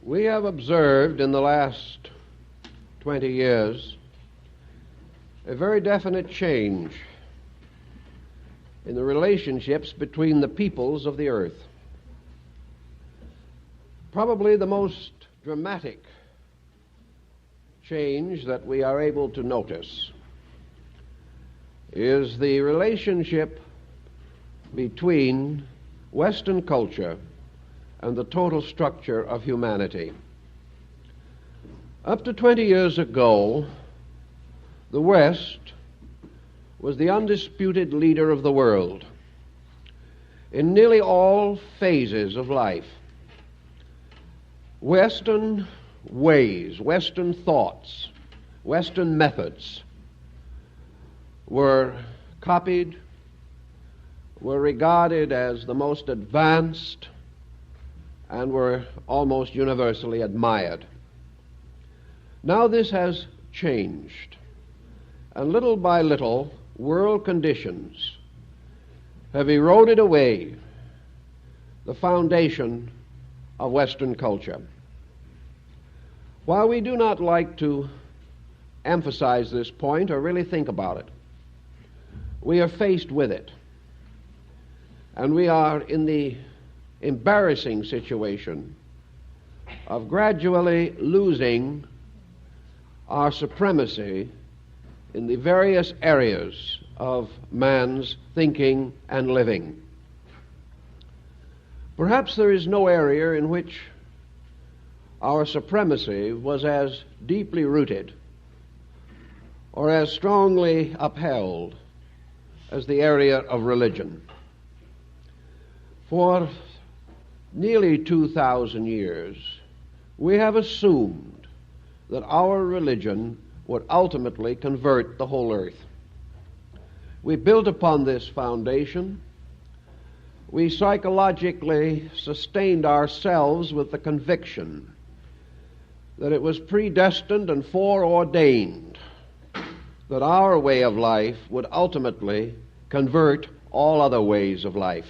We have observed in the last 20 years a very definite change in the relationships between the peoples of the earth. Probably the most dramatic change that we are able to notice is the relationship between Western culture and the total structure of humanity. Up to 20 years ago, the West was the undisputed leader of the world in nearly all phases of life. Western ways, Western thoughts, Western methods were copied, were regarded as the most advanced, and were almost universally admired. Now this has changed, and little by little, world conditions have eroded away the foundation of Western culture. While we do not like to emphasize this point or really think about it, we are faced with it, and we are in the embarrassing situation of gradually losing our supremacy in the various areas of man's thinking and living. Perhaps there is no area in which our supremacy was as deeply rooted or as strongly upheld as the area of religion. For nearly 2,000 years, we have assumed that our religion would ultimately convert the whole earth. We built upon this foundation. We psychologically sustained ourselves with the conviction that it was predestined and foreordained that our way of life would ultimately convert all other ways of life.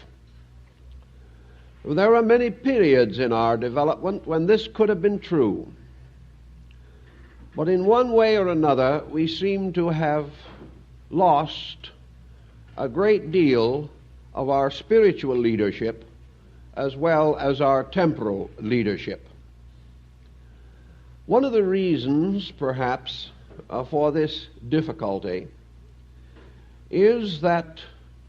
There are many periods in our development when this could have been true, but in one way or another we seem to have lost a great deal of our spiritual leadership as well as our temporal leadership. One of the reasons, perhaps, for this difficulty is that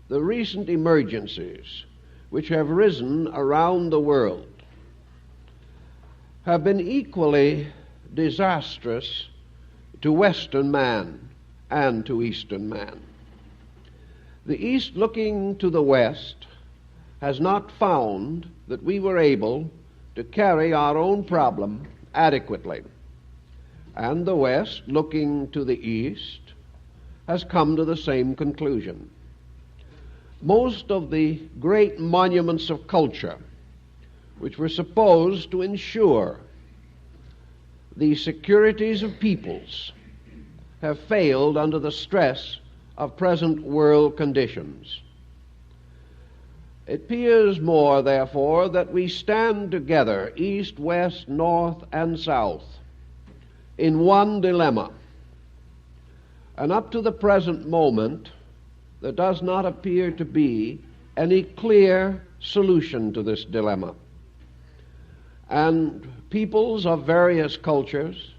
the recent emergencies which have risen around the world have been equally disastrous to Western man and to Eastern man. The East, looking to the West, has not found that we were able to carry our own problem adequately. And the West, looking to the East, has come to the same conclusion. Most of the great monuments of culture, which were supposed to ensure the securities of peoples, have failed under the stress of present world conditions. It appears more, therefore, that we stand together, East, West, North, and South, in one dilemma. And up to the present moment, there does not appear to be any clear solution to this dilemma. And peoples of various cultures,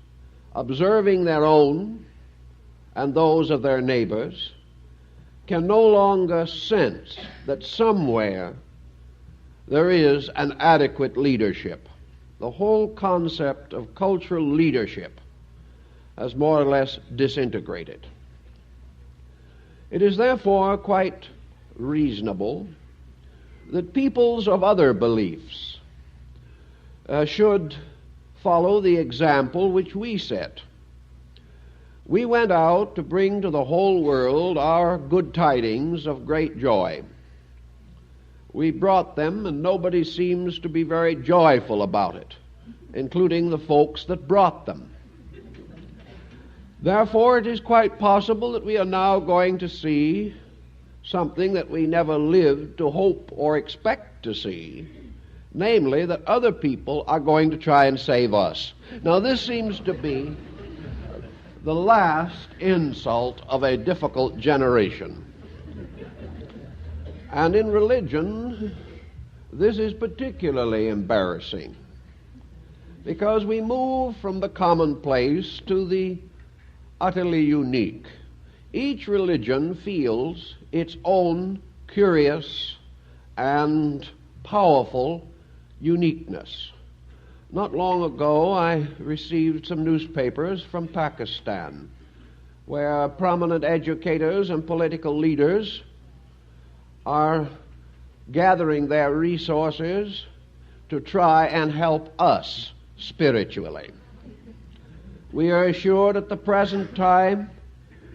observing their own and those of their neighbors, can no longer sense that somewhere there is an adequate leadership. The whole concept of cultural leadership has more or less disintegrated. It is therefore quite reasonable that peoples of other beliefs should follow the example which we set. We went out to bring to the whole world our good tidings of great joy. We brought them, and nobody seems to be very joyful about it, including the folks that brought them. Therefore, it is quite possible that we are now going to see something that we never lived to hope or expect to see namely that other people are going to try and save us. Now, this seems to be the last insult of a difficult generation. And in religion, this is particularly embarrassing, because we move from the commonplace to the utterly unique. Each religion feels its own curious and powerful uniqueness. Not long ago, I received some newspapers from Pakistan, where prominent educators and political leaders are gathering their resources to try and help us spiritually. We are assured at the present time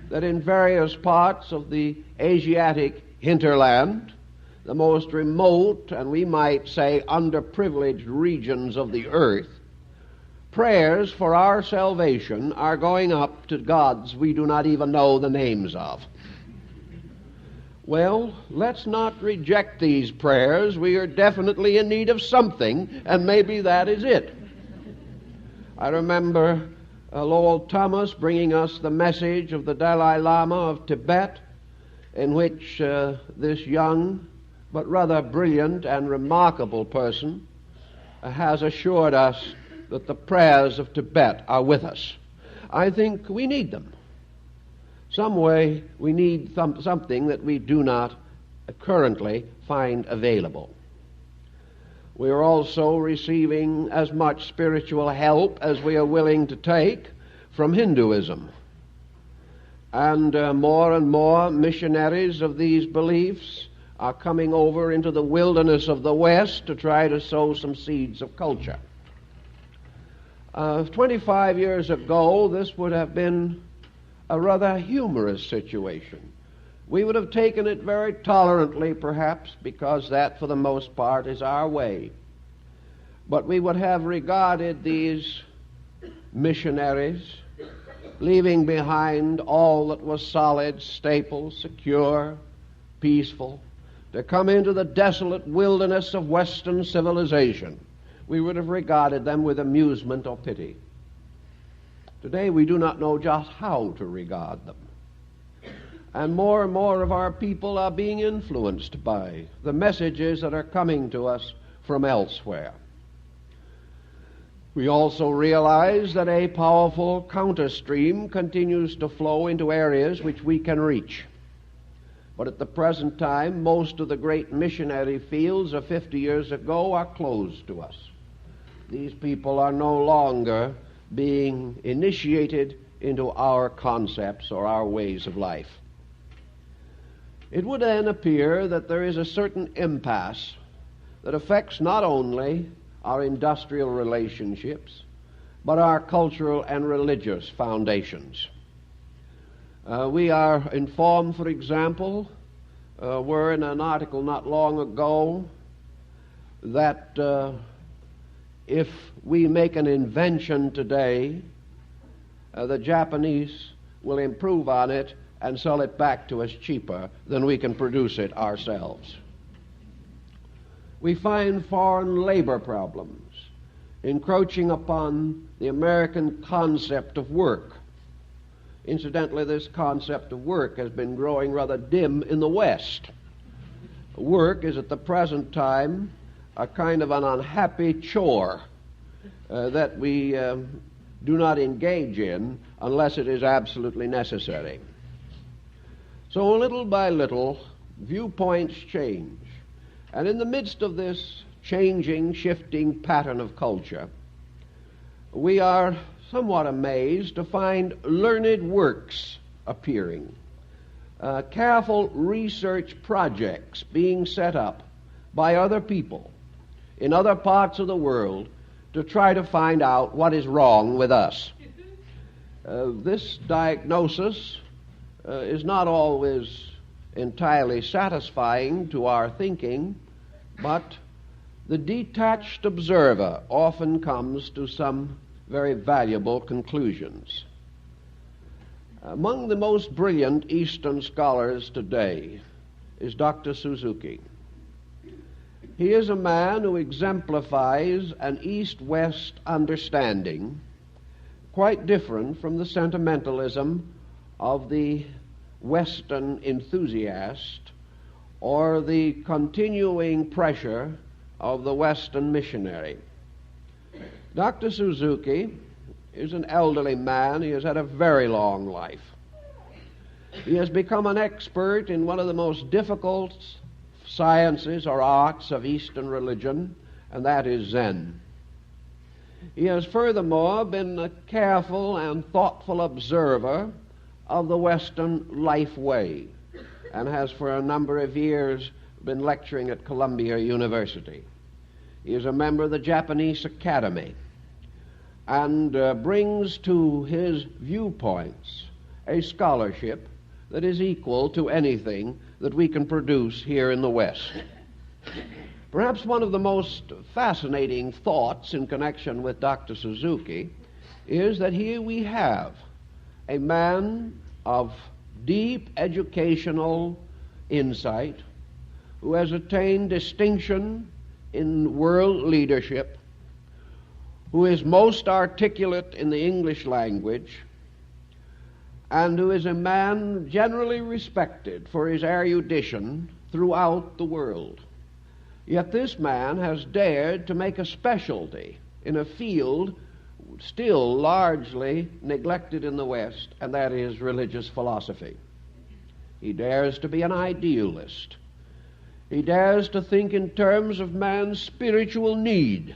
that in various parts of the Asiatic hinterland, the most remote and we might say underprivileged regions of the earth, prayers for our salvation are going up to gods we do not even know the names of. Well, let's not reject these prayers. We are definitely in need of something, and maybe that is it. I remember Lowell Thomas bringing us the message of the Dalai Lama of Tibet, in which this young but rather brilliant and remarkable person has assured us that the prayers of Tibet are with us. I think we need them. Some way we need something that we do not currently find available. We are also receiving as much spiritual help as we are willing to take from Hinduism. And more missionaries of these beliefs are coming over into the wilderness of the West to try to sow some seeds of culture. 25 years ago, this would have been a rather humorous situation. We would have taken it very tolerantly, perhaps, because that, for the most part, is our way. But we would have regarded these missionaries leaving behind all that was solid, stable, secure, peaceful, to come into the desolate wilderness of Western civilization. We would have regarded them with amusement or pity. Today we do not know just how to regard them. And more of our people are being influenced by the messages that are coming to us from elsewhere. We also realize that a powerful counterstream continues to flow into areas which we can reach. But at the present time, most of the great missionary fields of 50 years ago are closed to us. These people are no longer being initiated into our concepts or our ways of life. It would then appear that there is a certain impasse that affects not only our industrial relationships, but our cultural and religious foundations. We are informed, for example, were in an article not long ago that if we make an invention today, the Japanese will improve on it and sell it back to us cheaper than we can produce it ourselves. We find foreign labor problems encroaching upon the American concept of work. Incidentally, this concept of work has been growing rather dim in the West. Work is at the present time a kind of an unhappy chore that we do not engage in unless it is absolutely necessary. So little by little, viewpoints change. And in the midst of this changing, shifting pattern of culture, we are somewhat amazed to find learned works appearing, careful research projects being set up by other people in other parts of the world to try to find out what is wrong with us. This diagnosis is not always entirely satisfying to our thinking, but the detached observer often comes to some very valuable conclusions. Among the most brilliant Eastern scholars today is Dr. Suzuki. He is a man who exemplifies an East-West understanding quite different from the sentimentalism of the Western enthusiast or the continuing pressure of the Western missionary. Dr. Suzuki is an elderly man. He has had a very long life. He has become an expert in one of the most difficult sciences or arts of Eastern religion, and that is Zen. He has furthermore been a careful and thoughtful observer of the Western life way, and has for a number of years been lecturing at Columbia University. He is a member of the Japanese Academy and brings to his viewpoints a scholarship that is equal to anything that we can produce here in the West. Perhaps one of the most fascinating thoughts in connection with Dr. Suzuki is that here we have a man of deep educational insight who has attained distinction in world leadership, who is most articulate in the English language, and who is a man generally respected for his erudition throughout the world. Yet this man has dared to make a specialty in a field still largely neglected in the West, and that is religious philosophy. He dares to be an idealist. He dares to think in terms of man's spiritual need.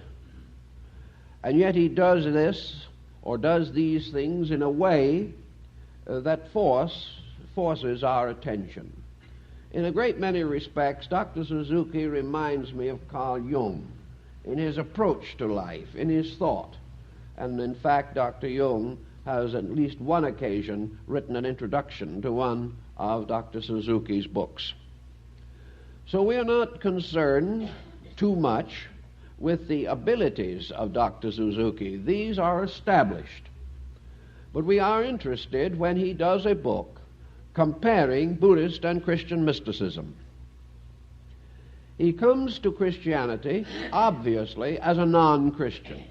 And yet he does this, or does these things, in a way that forces our attention. In a great many respects, Dr. Suzuki reminds me of Carl Jung in his approach to life, in his thought. And in fact, Dr. Jung has at least one occasion written an introduction to one of Dr. Suzuki's books. So we are not concerned too much with the abilities of Dr. Suzuki. These are established. But we are interested when he does a book comparing Buddhist and Christian mysticism. He comes to Christianity, obviously, as a non-Christian.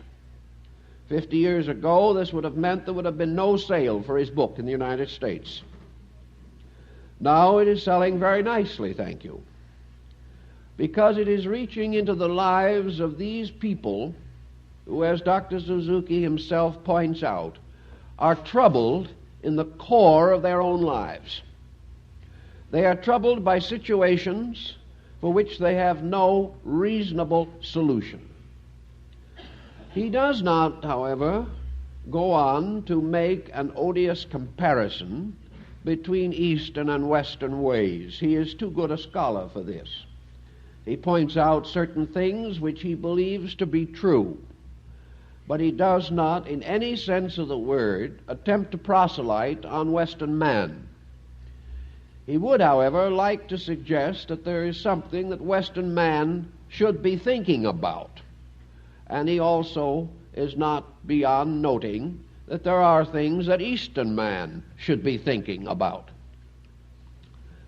50 years ago, this would have meant there would have been no sale for his book in the United States. Now it is selling very nicely, thank you, because it is reaching into the lives of these people who, as Dr. Suzuki himself points out, are troubled in the core of their own lives. They are troubled by situations for which they have no reasonable solution. He does not, however, go on to make an odious comparison between Eastern and Western ways. He is too good a scholar for this. He points out certain things which he believes to be true, but he does not, in any sense of the word, attempt to proselyte on Western man. He would, however, like to suggest that there is something that Western man should be thinking about. And he also is not beyond noting that there are things that Eastern man should be thinking about.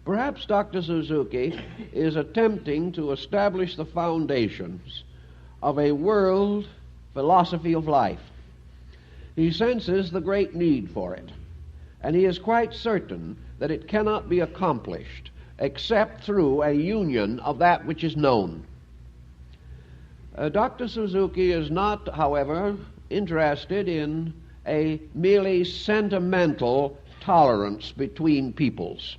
Perhaps Dr. Suzuki is attempting to establish the foundations of a world philosophy of life. He senses the great need for it, and he is quite certain that it cannot be accomplished except through a union of that which is known. Dr. Suzuki is not, however, interested in a merely sentimental tolerance between peoples.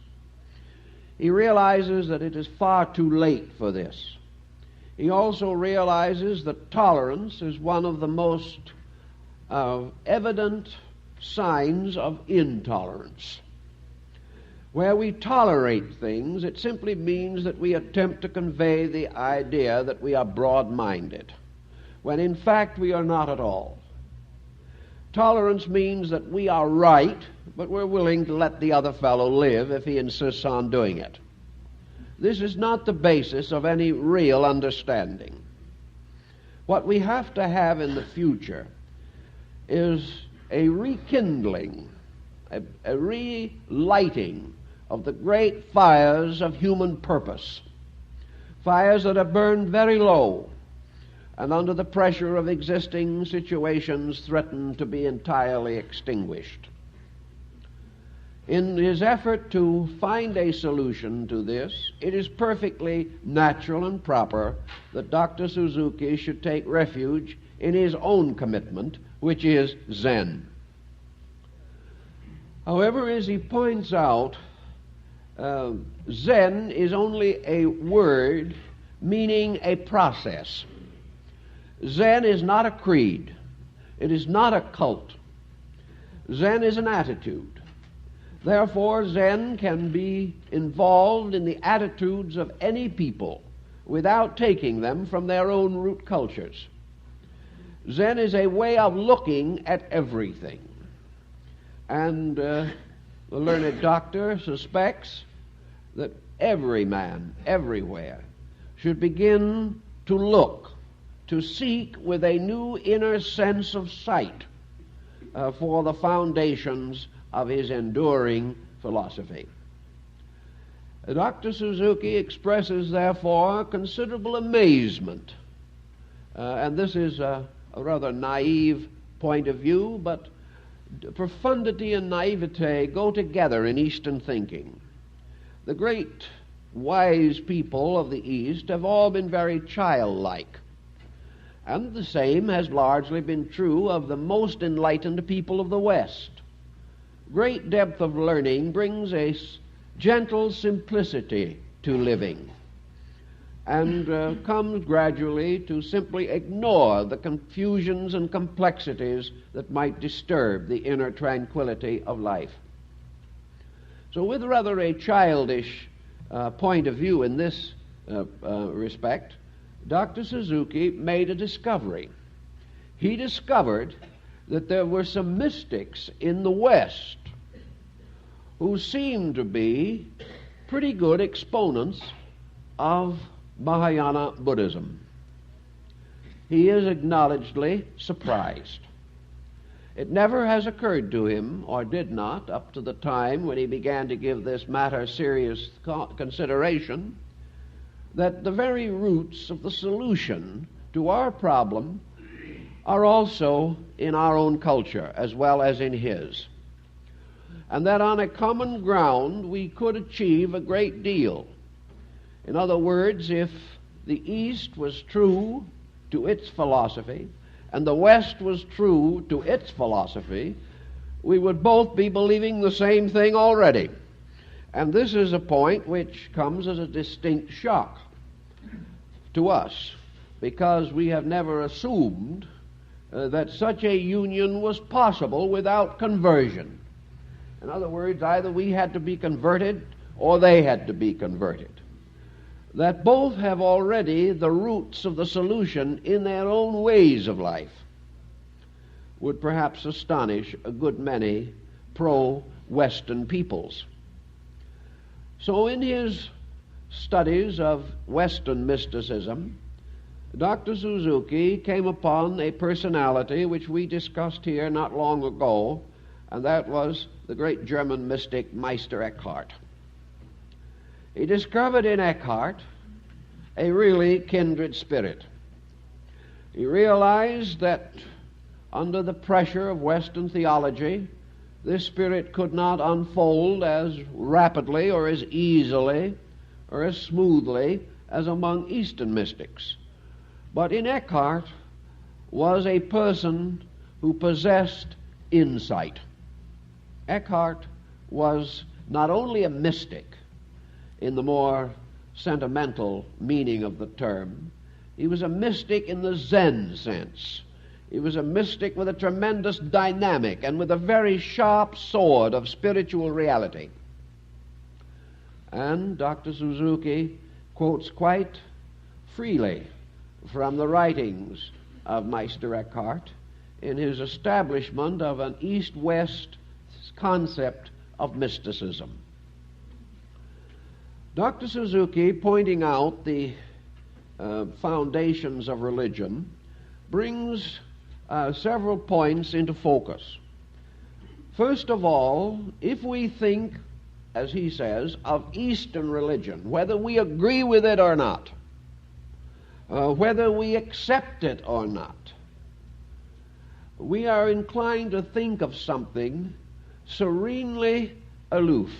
He realizes that it is far too late for this. He also realizes that tolerance is one of the most evident signs of intolerance. Where we tolerate things, it simply means that we attempt to convey the idea that we are broad-minded, when in fact we are not at all. Tolerance means that we are right, but we're willing to let the other fellow live if he insists on doing it. This is not the basis of any real understanding. What we have to have in the future is a rekindling, a relighting of the great fires of human purpose. fires that are burned very low and under the pressure of existing situations threaten to be entirely extinguished. In his effort to find a solution to this, it is perfectly natural and proper that Dr. Suzuki should take refuge in his own commitment, which is Zen. However, as he points out, Zen is only a word meaning a process. Zen is not a creed. It is not a cult. Zen is an attitude. Therefore, Zen can be involved in the attitudes of any people without taking them from their own root cultures. Zen is a way of looking at everything. And the learned doctor suspects that every man, everywhere, should begin to look, to seek with a new inner sense of sight for the foundations of his enduring philosophy. Dr. Suzuki expresses, therefore, considerable amazement, and this is a rather naive point of view, but profundity and naivete go together in Eastern thinking. The great wise people of the East have all been very childlike, and the same has largely been true of the most enlightened people of the West. Great depth of learning brings a gentle simplicity to living and comes gradually to simply ignore the confusions and complexities that might disturb the inner tranquility of life. So with rather a childish point of view in this respect, Dr. Suzuki made a discovery. He discovered that there were some mystics in the West who seemed to be pretty good exponents of Mahayana Buddhism. He is acknowledgedly surprised. It never has occurred to him, or did not, up to the time when he began to give this matter serious consideration, that the very roots of the solution to our problem are also in our own culture as well as in his, and that on a common ground we could achieve a great deal. In other words, if the East was true to its philosophy and the West was true to its philosophy, we would both be believing the same thing already. And this is a point which comes as a distinct shock to us, because we have never assumed that such a union was possible without conversion. In other words, either we had to be converted or they had to be converted. That both have already the roots of the solution in their own ways of life would perhaps astonish a good many pro-Western peoples. So in his studies of Western mysticism, Dr. Suzuki came upon a personality which we discussed here not long ago, and that was the great German mystic Meister Eckhart. He discovered in Eckhart a really kindred spirit. He realized that under the pressure of Western theology, this spirit could not unfold as rapidly or as easily or as smoothly as among Eastern mystics. But in Eckhart was a person who possessed insight. Eckhart was not only a mystic in the more sentimental meaning of the term, he was a mystic in the Zen sense. He was a mystic with a tremendous dynamic and with a very sharp sword of spiritual reality. And Dr. Suzuki quotes quite freely from the writings of Meister Eckhart in his establishment of an East-West concept of mysticism. Dr. Suzuki, pointing out the foundations of religion, brings several points into focus. First of all, if we think, as he says, of Eastern religion, whether we agree with it or not, whether we accept it or not. We are inclined to think of something serenely aloof,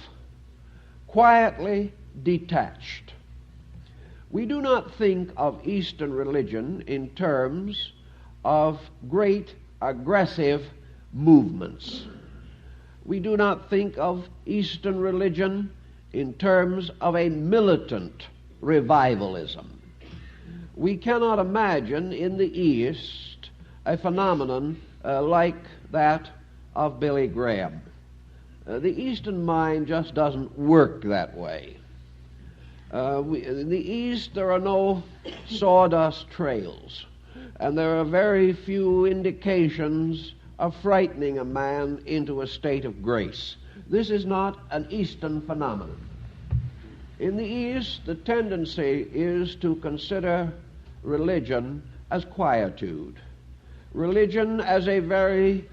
quietly detached. We do not think of Eastern religion in terms of great aggressive movements. We do not think of Eastern religion in terms of a militant revivalism. We cannot imagine in the East a phenomenon like that of Billy Graham. The Eastern mind just doesn't work that way. In the East, there are no sawdust trails, and there are very few indications of frightening a man into a state of grace. This is not an Eastern phenomenon. In the East, the tendency is to consider religion as quietude, religion as a very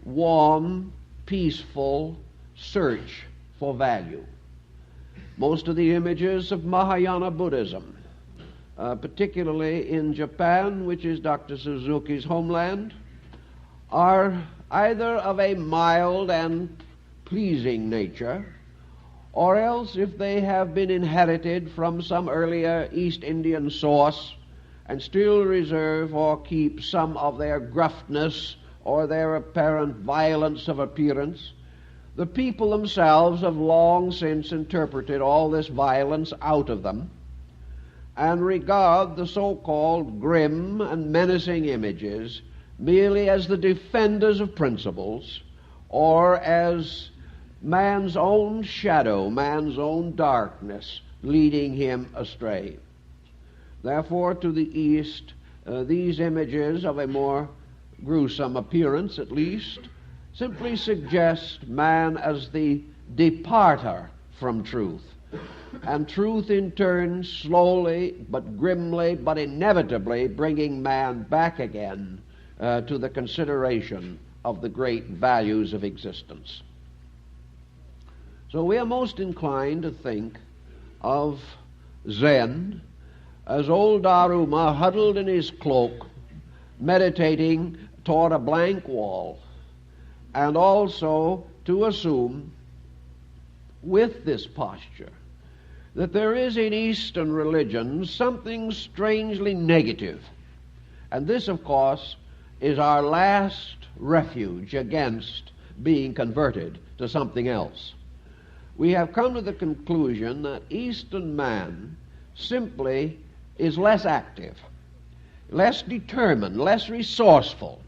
warm, peaceful search for value. Most of the images of Mahayana Buddhism, particularly in Japan, which is Dr. Suzuki's homeland, are either of a mild and pleasing nature, or else, if they have been inherited from some earlier East Indian source and still reserve or keep some of their gruffness or their apparent violence of appearance, the people themselves have long since interpreted all this violence out of them and regard the so-called grim and menacing images merely as the defenders of principles, or as man's own shadow, man's own darkness, leading him astray. Therefore, to the East, these images of a more gruesome appearance, at least, simply suggest man as the departer from truth, and truth in turn slowly but grimly but inevitably bringing man back again to the consideration of the great values of existence. So we are most inclined to think of Zen as old Daruma huddled in his cloak, meditating toward a blank wall, and also to assume with this posture that there is in Eastern religion something strangely negative. And this, of course, is our last refuge against being converted to something else. We have come to the conclusion that Eastern man simply is less active, less determined, less resourceful,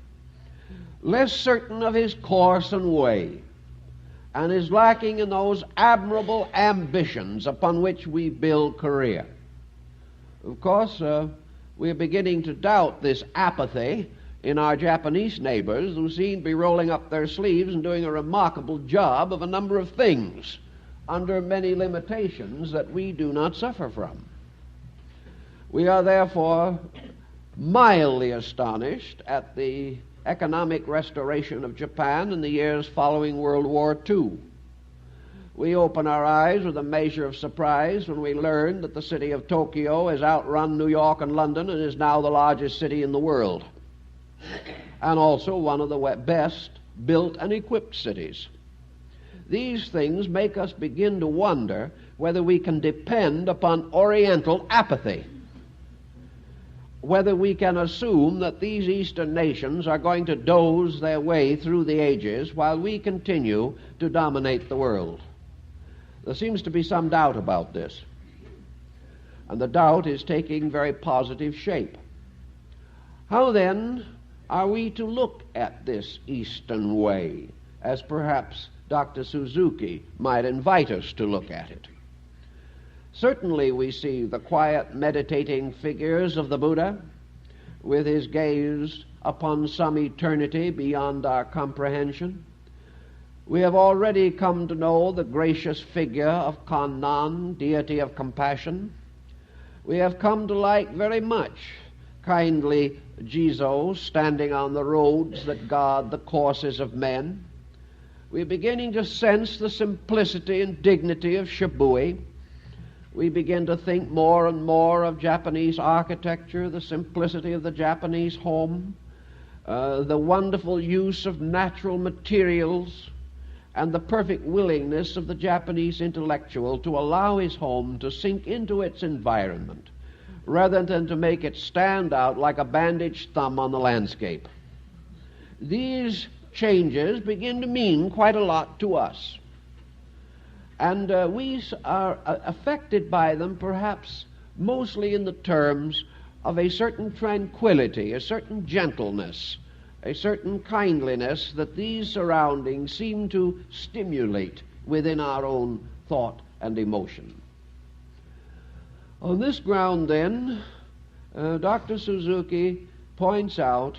less certain of his course and way, and is lacking in those admirable ambitions upon which we build career. Of course, we are beginning to doubt this apathy in our Japanese neighbors, who seem to be rolling up their sleeves and doing a remarkable job of a number of things under many limitations that we do not suffer from. We are therefore mildly astonished at the economic restoration of Japan in the years following World War II. We open our eyes with a measure of surprise when we learn that the city of Tokyo has outrun New York and London and is now the largest city in the world, and also one of the best built and equipped cities. These things make us begin to wonder whether we can depend upon Oriental apathy, whether we can assume that these Eastern nations are going to doze their way through the ages while we continue to dominate the world. There seems to be some doubt about this, and the doubt is taking very positive shape. How then are we to look at this Eastern way, as perhaps Dr. Suzuki might invite us to look at it? Certainly we see the quiet, meditating figures of the Buddha, with his gaze upon some eternity beyond our comprehension. We have already come to know the gracious figure of Kannan, deity of compassion. We have come to like very much kindly Jizo, standing on the roads that guard the courses of men. We are beginning to sense the simplicity and dignity of Shibui. we begin to think more and more of Japanese architecture, the simplicity of the Japanese home, the wonderful use of natural materials, and the perfect willingness of the Japanese intellectual to allow his home to sink into its environment rather than to make it stand out like a bandaged thumb on the landscape. These changes begin to mean quite a lot to us. And we are affected by them perhaps mostly in the terms of a certain tranquility, a certain gentleness, a certain kindliness that these surroundings seem to stimulate within our own thought and emotion. On this ground, then, Dr. Suzuki points out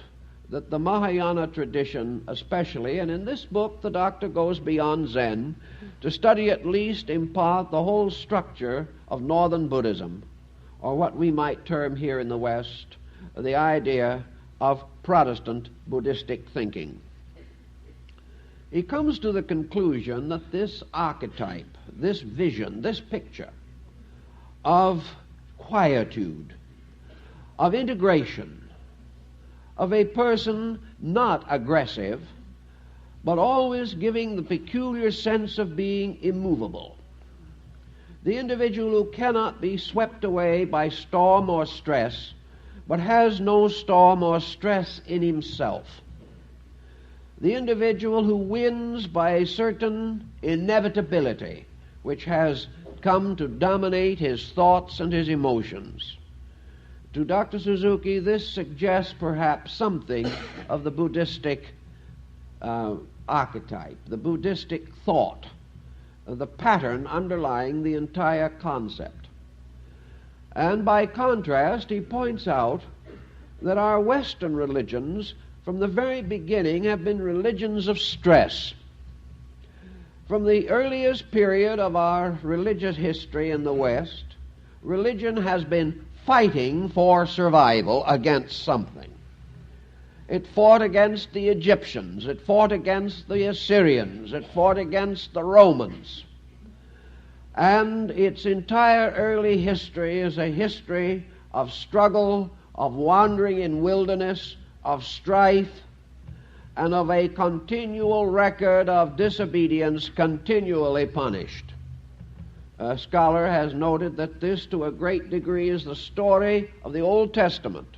that the Mahayana tradition especially, and in this book the doctor goes beyond Zen to study at least in part the whole structure of Northern Buddhism, or what we might term here in the West the idea of Protestant Buddhistic thinking. He comes to the conclusion that this archetype, this vision, this picture of quietude, of integration, of a person not aggressive, but always giving the peculiar sense of being immovable. The individual who cannot be swept away by storm or stress, but has no storm or stress in himself. The individual who wins by a certain inevitability which has come to dominate his thoughts and his emotions. To Dr. Suzuki, this suggests perhaps something of the Buddhistic archetype, the Buddhistic thought, the pattern underlying the entire concept. And by contrast, he points out that our Western religions from the very beginning have been religions of stress. From the earliest period of our religious history in the West, religion has been fighting for survival against something. It fought against the Egyptians, it fought against the Assyrians, it fought against the Romans. And its entire early history is a history of struggle, of wandering in wilderness, of strife, and of a continual record of disobedience continually punished. A scholar has noted that this to a great degree is the story of the Old Testament,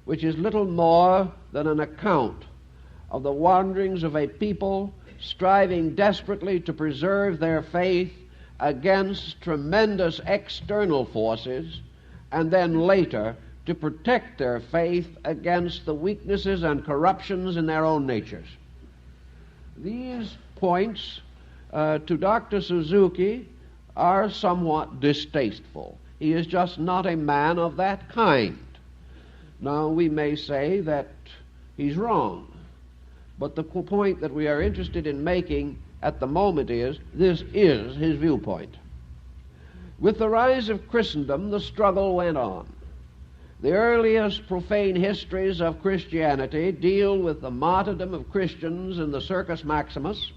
which is little more than an account of the wanderings of a people striving desperately to preserve their faith against tremendous external forces, and then later to protect their faith against the weaknesses and corruptions in their own natures. These points to Dr. Suzuki are somewhat distasteful. He is just not a man of that kind. Now, we may say that he's wrong, but the point that we are interested in making at the moment is, this is his viewpoint. With the rise of Christendom, the struggle went on. The earliest profane histories of Christianity deal with the martyrdom of Christians in the Circus Maximus,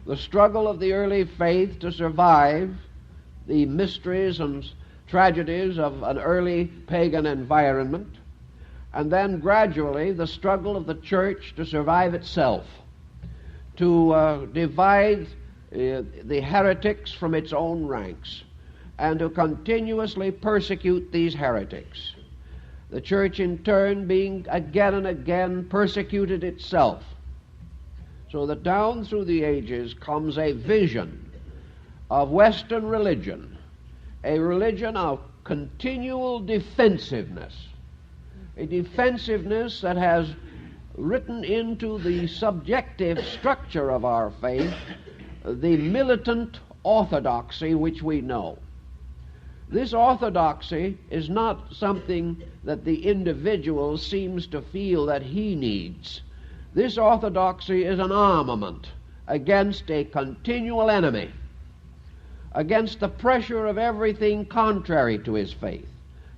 the struggle of the early faith to survive the mysteries and tragedies of an early pagan environment, and then gradually the struggle of the church to survive itself, to divide the heretics from its own ranks, and to continuously persecute these heretics. The church in turn being again and again persecuted itself, so that down through the ages comes a vision of Western religion, a religion of continual defensiveness, a defensiveness that has written into the subjective structure of our faith the militant orthodoxy which we know. This orthodoxy is not something that the individual seems to feel that he needs. This orthodoxy is an armament against a continual enemy, against the pressure of everything contrary to his faith.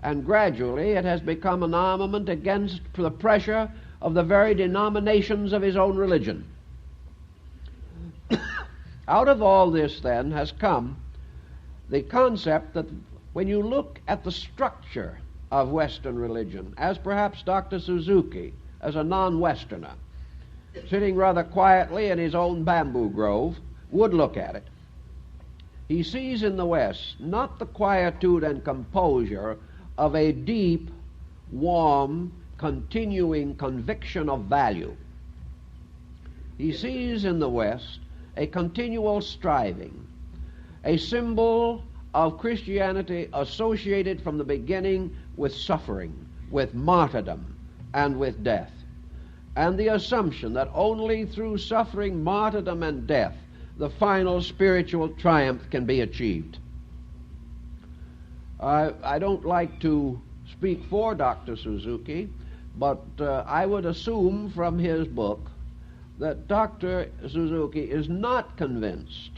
And gradually it has become an armament against the pressure of the very denominations of his own religion. Out of all this, then, has come the concept that when you look at the structure of Western religion, as perhaps Dr. Suzuki, as a non-Westerner, sitting rather quietly in his own bamboo grove, would look at it, he sees in the West not the quietude and composure of a deep, warm, continuing conviction of value. He sees in the West a continual striving, a symbol of Christianity associated from the beginning with suffering, with martyrdom, and with death, and the assumption that only through suffering, martyrdom, and death the final spiritual triumph can be achieved. I don't like to speak for Dr. Suzuki, but I would assume from his book that Dr. Suzuki is not convinced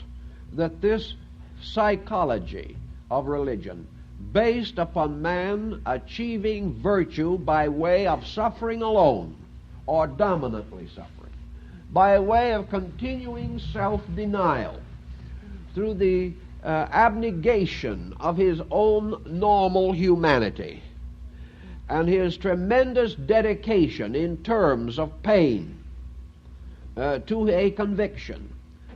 that this psychology of religion, based upon man achieving virtue by way of suffering alone, or dominantly suffering, by way of continuing self-denial through the abnegation of his own normal humanity and his tremendous dedication in terms of pain to a conviction.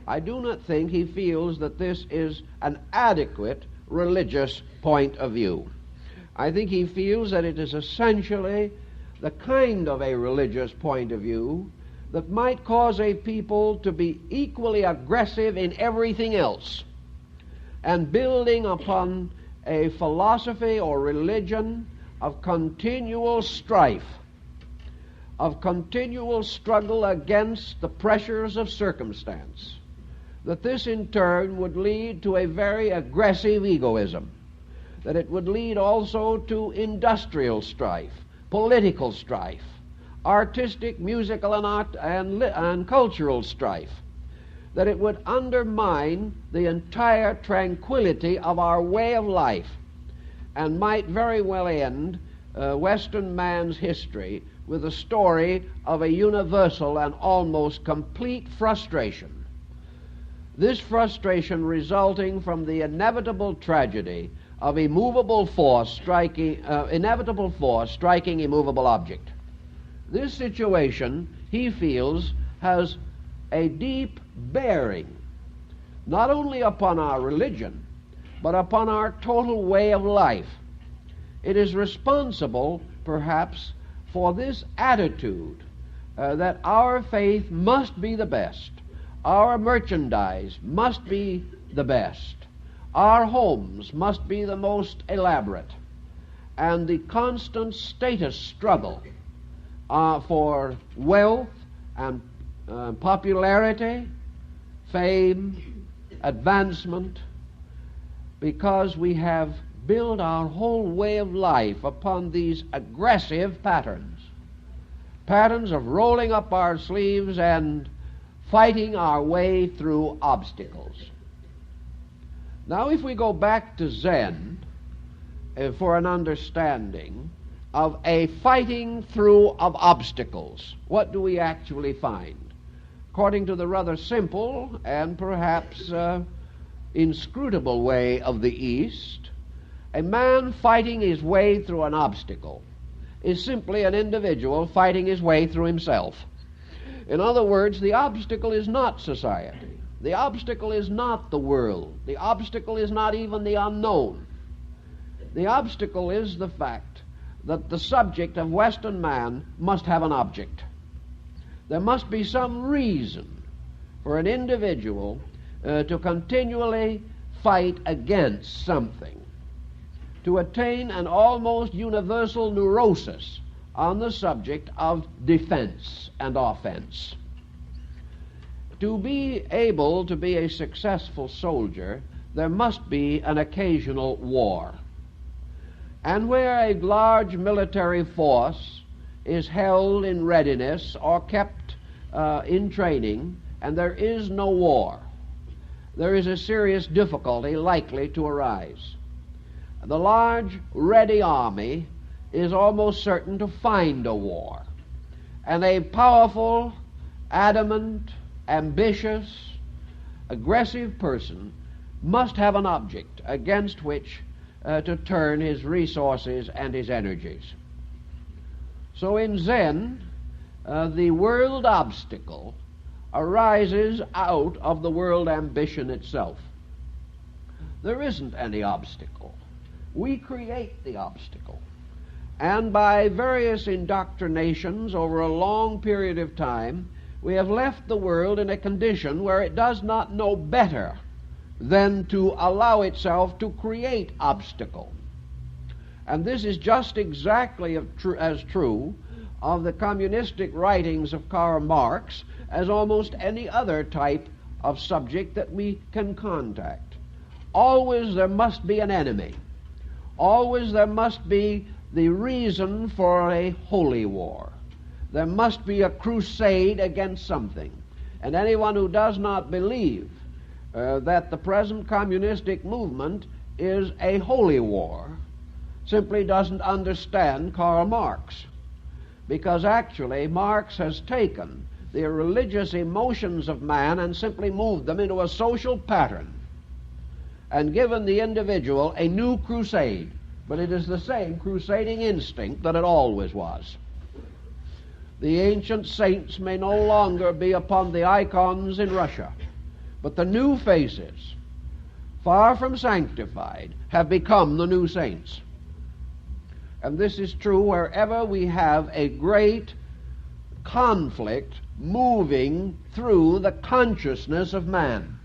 I do not think he feels that this is an adequate religious point of view. I think he feels that it is essentially the kind of a religious point of view that might cause a people to be equally aggressive in everything else, and building upon a philosophy or religion of continual strife, of continual struggle against the pressures of circumstance, that this in turn would lead to a very aggressive egoism, that it would lead also to industrial strife, political strife, artistic, musical, and cultural strife, that it would undermine the entire tranquility of our way of life, and might very well end Western man's history with the story of a universal and almost complete frustration. This frustration resulting from the inevitable tragedy of immovable force striking immovable object. This situation, he feels, has a deep bearing not only upon our religion, but upon our total way of life. It is responsible, perhaps, for this attitude that our faith must be the best, our merchandise must be the best, our homes must be the most elaborate, and the constant status struggle for wealth and popularity, fame, advancement, because we have built our whole way of life upon these aggressive patterns of rolling up our sleeves and fighting our way through obstacles. Now, if we go back to Zen for an understanding of a fighting through of obstacles, what do we actually find? According to the rather simple and perhaps inscrutable way of the East, a man fighting his way through an obstacle is simply an individual fighting his way through himself. In other words, the obstacle is not society. The obstacle is not the world. The obstacle is not even the unknown. The obstacle is the fact that the subject of Western man must have an object. There must be some reason for an individual to continually fight against something, to attain an almost universal neurosis on the subject of defense and offense. To be able to be a successful soldier, there must be an occasional war. And where a large military force is held in readiness or kept in training, and there is no war, there is a serious difficulty likely to arise. The large, ready army is almost certain to find a war, and a powerful, adamant, ambitious, aggressive person must have an object against which to turn his resources and his energies. So in Zen, the world obstacle arises out of the world ambition itself. There isn't any obstacle. We create the obstacle. And by various indoctrinations over a long period of time, we have left the world in a condition where it does not know better than to allow itself to create obstacle. And this is just exactly as true of the communistic writings of Karl Marx as almost any other type of subject that we can contact. Always there must be an enemy. Always there must be the reason for a holy war. There must be a crusade against something. And anyone who does not believe that the present communistic movement is a holy war simply doesn't understand Karl Marx. Because actually Marx has taken the religious emotions of man and simply moved them into a social pattern and given the individual a new crusade. But it is the same crusading instinct that it always was. The ancient saints may no longer be upon the icons in Russia, but the new faces, far from sanctified, have become the new saints. And this is true wherever we have a great conflict moving through the consciousness of man.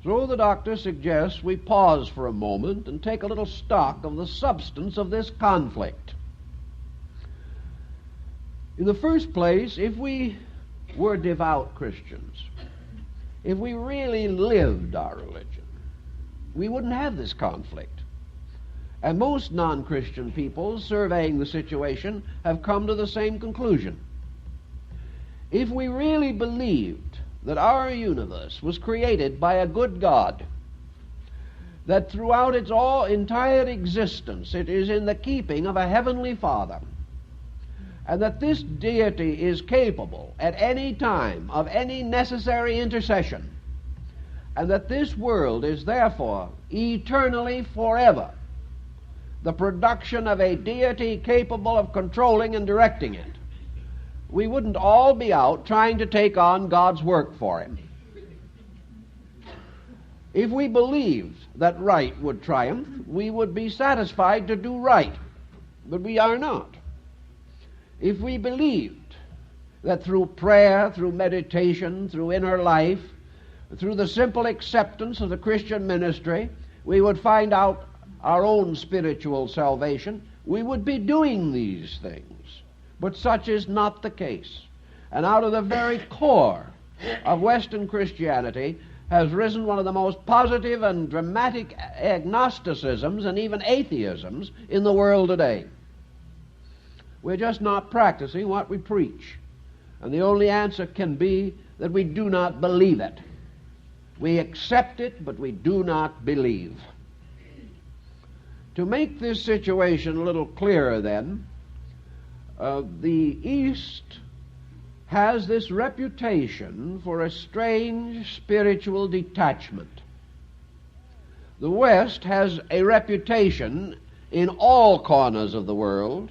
So the doctor suggests we pause for a moment and take a little stock of the substance of this conflict. In the first place, if we were devout Christians, if we really lived our religion, we wouldn't have this conflict. And most non-Christian people, surveying the situation, have come to the same conclusion. If we really believed that our universe was created by a good God, that throughout its entire existence it is in the keeping of a heavenly Father, and that this deity is capable at any time of any necessary intercession, and that this world is therefore eternally, forever, the production of a deity capable of controlling and directing it, we wouldn't all be out trying to take on God's work for him. If we believed that right would triumph, we would be satisfied to do right, but we are not. If we believed that through prayer, through meditation, through inner life, through the simple acceptance of the Christian ministry, we would find out our own spiritual salvation, we would be doing these things. But such is not the case. And out of the very core of Western Christianity has risen one of the most positive and dramatic agnosticisms and even atheisms in the world today. We're just not practicing what we preach. And the only answer can be that we do not believe it. We accept it, but we do not believe. To make this situation a little clearer then, the East has this reputation for a strange spiritual detachment. The West has a reputation in all corners of the world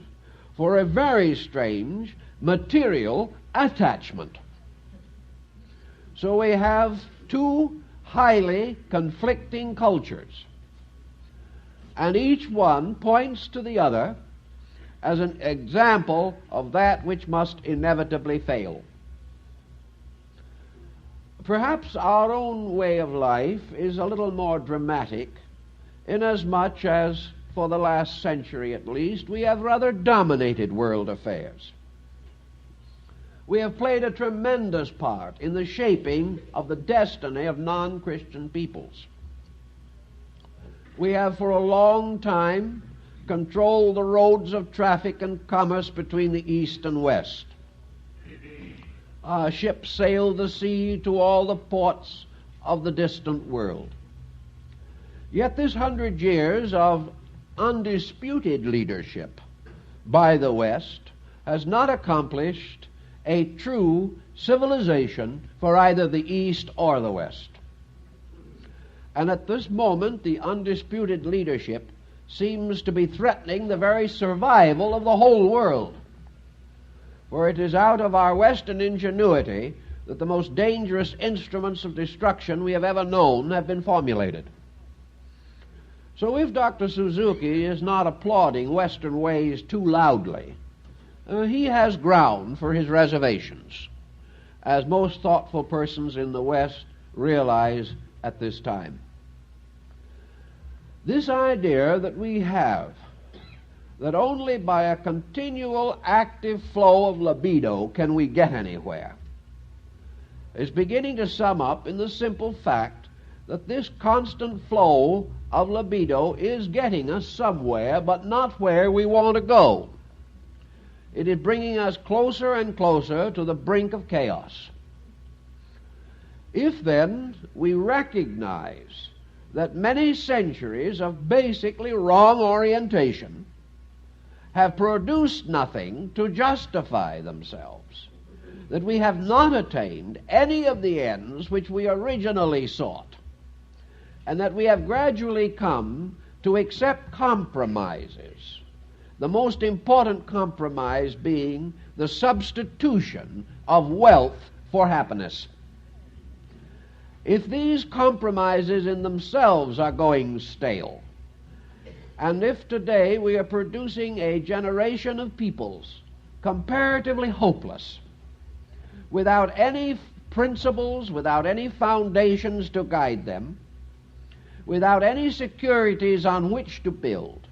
for a very strange material attachment. So we have two highly conflicting cultures, and each one points to the other as an example of that which must inevitably fail. Perhaps our own way of life is a little more dramatic, inasmuch as, for the last century at least, we have rather dominated world affairs. We have played a tremendous part in the shaping of the destiny of non-Christian peoples. We have for a long time control the roads of traffic and commerce between the East and West. Ships sail the sea to all the ports of the distant world. Yet this 100 years of undisputed leadership by the West has not accomplished a true civilization for either the East or the West. And at this moment, the undisputed leadership seems to be threatening the very survival of the whole world. For it is out of our Western ingenuity that the most dangerous instruments of destruction we have ever known have been formulated. So if Dr. Suzuki is not applauding Western ways too loudly, he has ground for his reservations, as most thoughtful persons in the West realize at this time. This idea that we have that only by a continual active flow of libido can we get anywhere is beginning to sum up in the simple fact that this constant flow of libido is getting us somewhere, but not where we want to go. It is bringing us closer and closer to the brink of chaos. If then we recognize that many centuries of basically wrong orientation have produced nothing to justify themselves, that we have not attained any of the ends which we originally sought, and that we have gradually come to accept compromises, the most important compromise being the substitution of wealth for happiness. If these compromises in themselves are going stale, and if today we are producing a generation of peoples comparatively hopeless, without any principles, without any foundations to guide them, without any securities on which to build,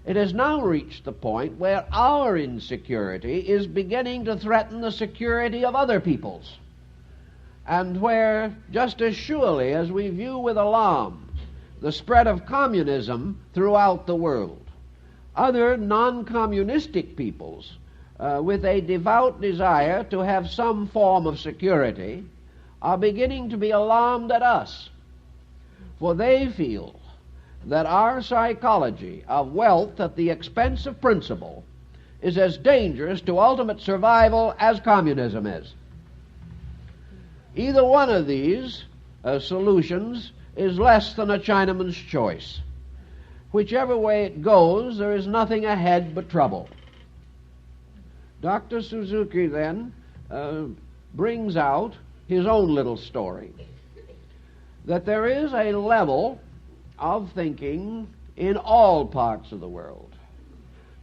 it has now reached the point where our insecurity is beginning to threaten the security of other peoples, and where, just as surely as we view with alarm the spread of communism throughout the world, other non-communistic peoples with a devout desire to have some form of security are beginning to be alarmed at us, for they feel that our psychology of wealth at the expense of principle is as dangerous to ultimate survival as communism is. Either one of these solutions is less than a Chinaman's choice. Whichever way it goes, there is nothing ahead but trouble. Dr. Suzuki then brings out his own little story, that there is a level of thinking in all parts of the world,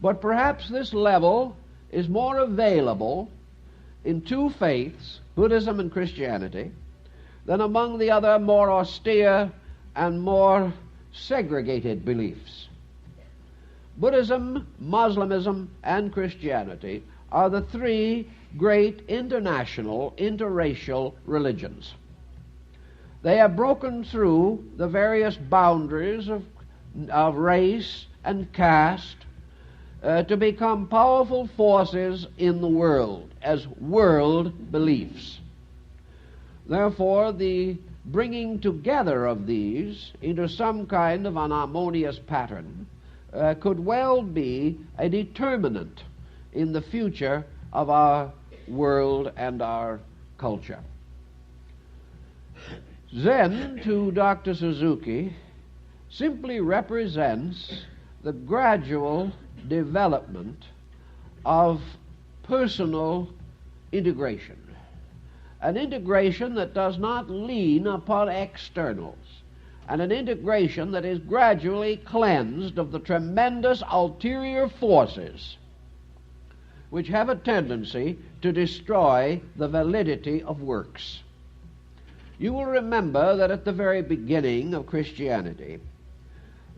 but perhaps this level is more available in two faiths, Buddhism and Christianity, than among the other more austere and more segregated beliefs. Buddhism, Muslimism, and Christianity are the three great international, interracial religions. They have broken through the various boundaries of race and caste to become powerful forces in the world as world beliefs. Therefore, the bringing together of these into some kind of an harmonious pattern could well be a determinant in the future of our world and our culture. Zen, to Dr. Suzuki, simply represents the gradual development of personal integration, an integration that does not lean upon externals, and an integration that is gradually cleansed of the tremendous ulterior forces which have a tendency to destroy the validity of works. You will remember that at the very beginning of Christianity,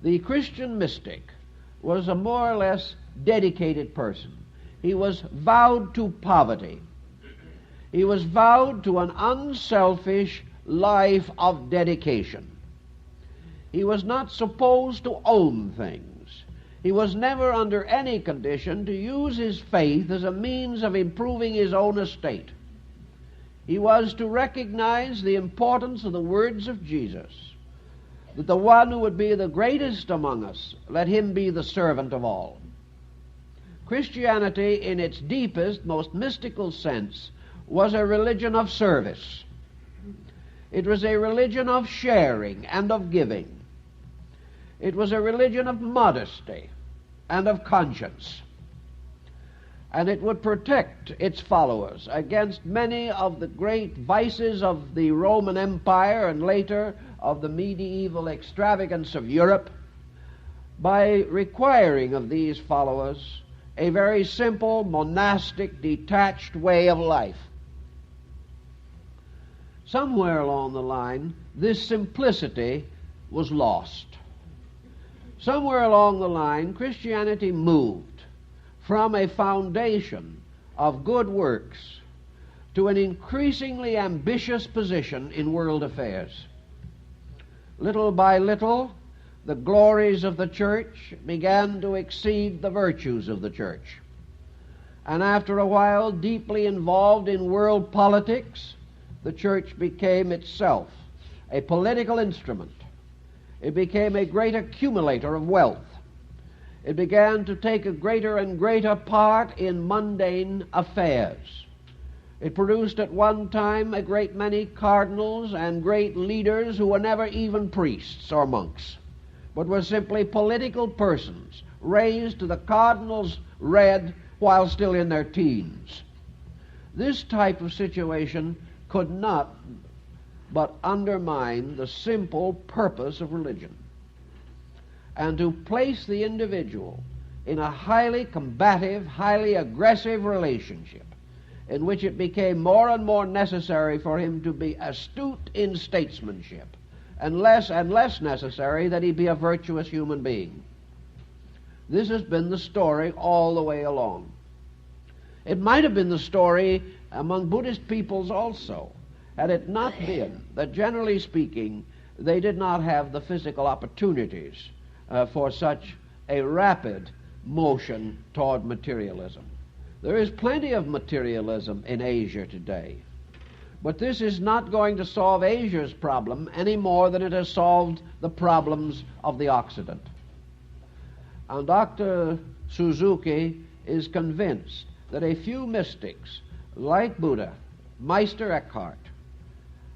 the Christian mystic was a more or less dedicated person. He was vowed to poverty. He was vowed to an unselfish life of dedication. He was not supposed to own things. He was never under any condition to use his faith as a means of improving his own estate. He was to recognize the importance of the words of Jesus, that the one who would be the greatest among us, let him be the servant of all. Christianity, in its deepest, most mystical sense, was a religion of service. It was a religion of sharing and of giving. It was a religion of modesty and of conscience. And it would protect its followers against many of the great vices of the Roman Empire and later of the medieval extravagance of Europe by requiring of these followers a very simple, monastic, detached way of life. Somewhere along the line, this simplicity was lost. Somewhere along the line, Christianity moved from a foundation of good works to an increasingly ambitious position in world affairs. Little by little, the glories of the church began to exceed the virtues of the church. And after a while, deeply involved in world politics, the church became itself a political instrument. It became a great accumulator of wealth. It began to take a greater and greater part in mundane affairs. It produced at one time a great many cardinals and great leaders who were never even priests or monks, but were simply political persons raised to the cardinal's red while still in their teens. This type of situation could not but undermine the simple purpose of religion, and to place the individual in a highly combative, highly aggressive relationship in which it became more and more necessary for him to be astute in statesmanship and less necessary that he be a virtuous human being. This has been the story all the way along. It might have been the story among Buddhist peoples also, had it not been that, generally speaking, they did not have the physical opportunities for such a rapid motion toward materialism. There is plenty of materialism in Asia today, but this is not going to solve Asia's problem any more than it has solved the problems of the Occident. And Dr. Suzuki is convinced that a few mystics like Buddha, Meister Eckhart,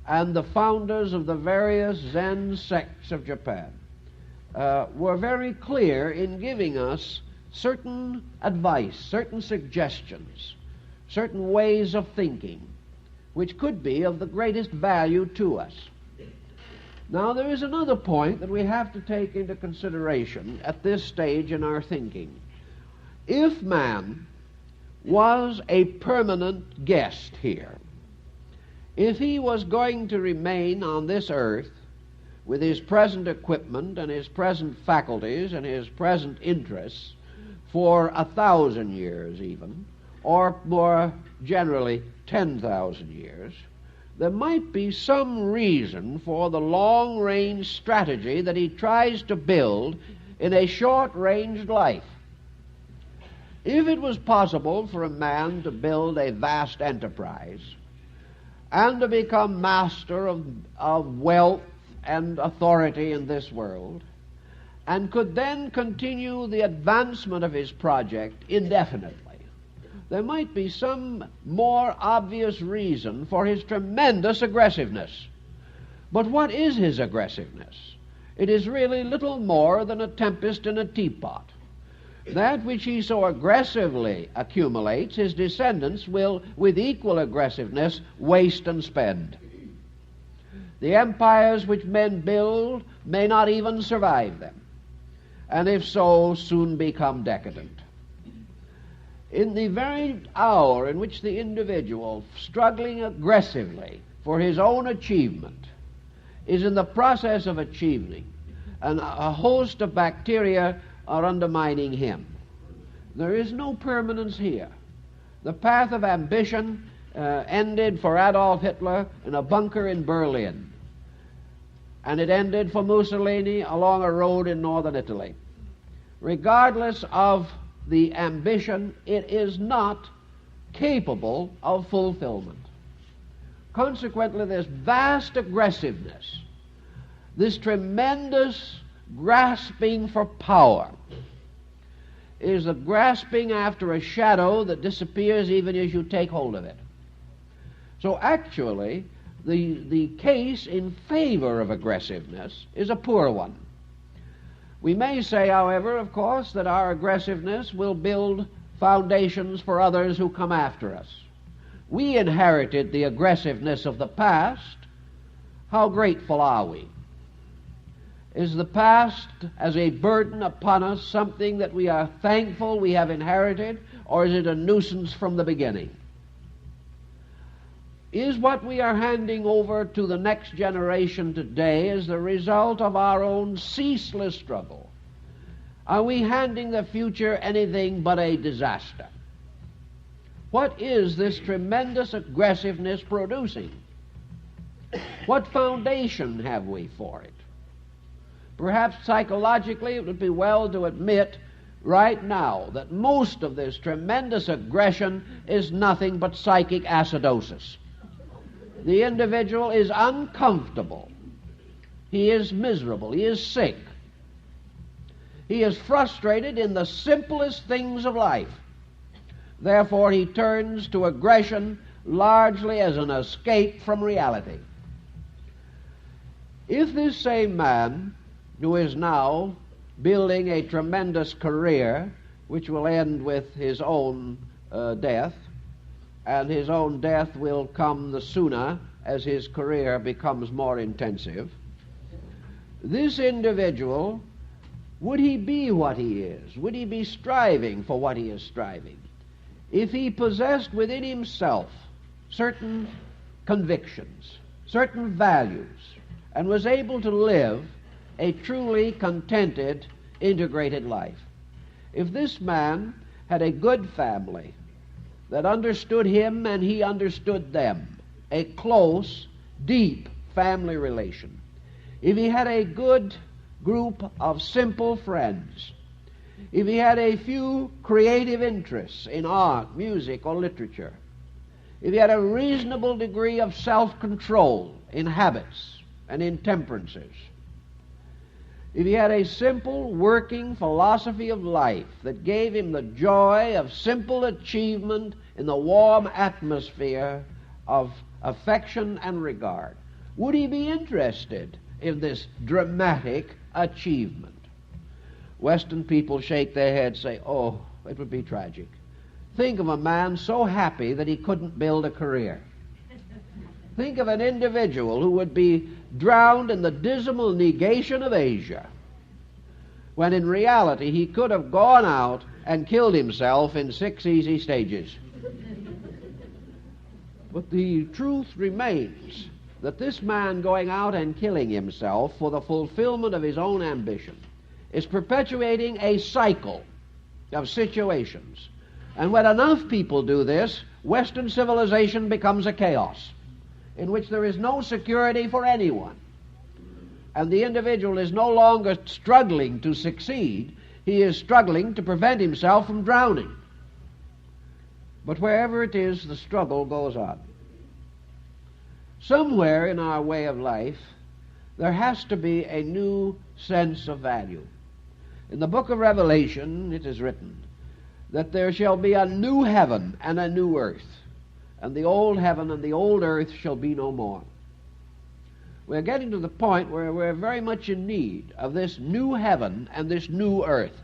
and the founders of the various Zen sects of Japan were very clear in giving us certain advice, certain suggestions, certain ways of thinking, which could be of the greatest value to us. Now, there is another point that we have to take into consideration at this stage in our thinking. If man was a permanent guest here, if he was going to remain on this earth with his present equipment and his present faculties and his present interests for 1,000 years even, or more generally 10,000 years, there might be some reason for the long-range strategy that he tries to build in a short-ranged life. If it was possible for a man to build a vast enterprise and to become master of wealth and authority in this world, and could then continue the advancement of his project indefinitely, there might be some more obvious reason for his tremendous aggressiveness. But what is his aggressiveness? It is really little more than a tempest in a teapot. That which he so aggressively accumulates, his descendants will, with equal aggressiveness, waste and spend. The empires which men build may not even survive them, and if so, soon become decadent. In the very hour in which the individual, struggling aggressively for his own achievement, is in the process of achieving, and a host of bacteria are undermining him, there is no permanence here. The path of ambition ended for Adolf Hitler in a bunker in Berlin, and it ended for Mussolini along a road in northern Italy. Regardless of the ambition, it is not capable of fulfillment. Consequently, this vast aggressiveness, this tremendous grasping for power, is a grasping after a shadow that disappears even as you take hold of it. So actually, the case in favor of aggressiveness is a poor one. We may say, however, of course, that our aggressiveness will build foundations for others who come after us. We inherited the aggressiveness of the past. How grateful are we? Is the past as a burden upon us something that we are thankful we have inherited, or is it a nuisance from the beginning? Is what we are handing over to the next generation today as the result of our own ceaseless struggle? Are we handing the future anything but a disaster? What is this tremendous aggressiveness producing? What foundation have we for it? Perhaps psychologically it would be well to admit right now that most of this tremendous aggression is nothing but psychic acidosis. The individual is uncomfortable. He is miserable. He is sick. He is frustrated in the simplest things of life. Therefore, he turns to aggression largely as an escape from reality. If this same man, who is now building a tremendous career which will end with his own death, and his own death will come the sooner as his career becomes more intensive, this individual, would he be what he is? Would he be striving for what he is striving? If he possessed within himself certain convictions, certain values, and was able to live a truly contented, integrated life. If this man had a good family that understood him and he understood them, a close, deep family relation, if he had a good group of simple friends, if he had a few creative interests in art, music, or literature, if he had a reasonable degree of self-control in habits and in temperances, if he had a simple working philosophy of life that gave him the joy of simple achievement in the warm atmosphere of affection and regard, would he be interested in this dramatic achievement? Western people shake their heads, say, oh, it would be tragic. Think of a man so happy that he couldn't build a career. Think of an individual who would be drowned in the dismal negation of Asia, when in reality he could have gone out and killed himself in 6 easy stages. But the truth remains that this man going out and killing himself for the fulfillment of his own ambition is perpetuating a cycle of situations. And when enough people do this, Western civilization becomes a chaos in which there is no security for anyone. And the individual is no longer struggling to succeed, he is struggling to prevent himself from drowning. But wherever it is, the struggle goes on. Somewhere in our way of life, there has to be a new sense of value. In the book of Revelation, it is written that there shall be a new heaven and a new earth, and the old heaven and the old earth shall be no more. We're getting to the point where we're very much in need of this new heaven and this new earth.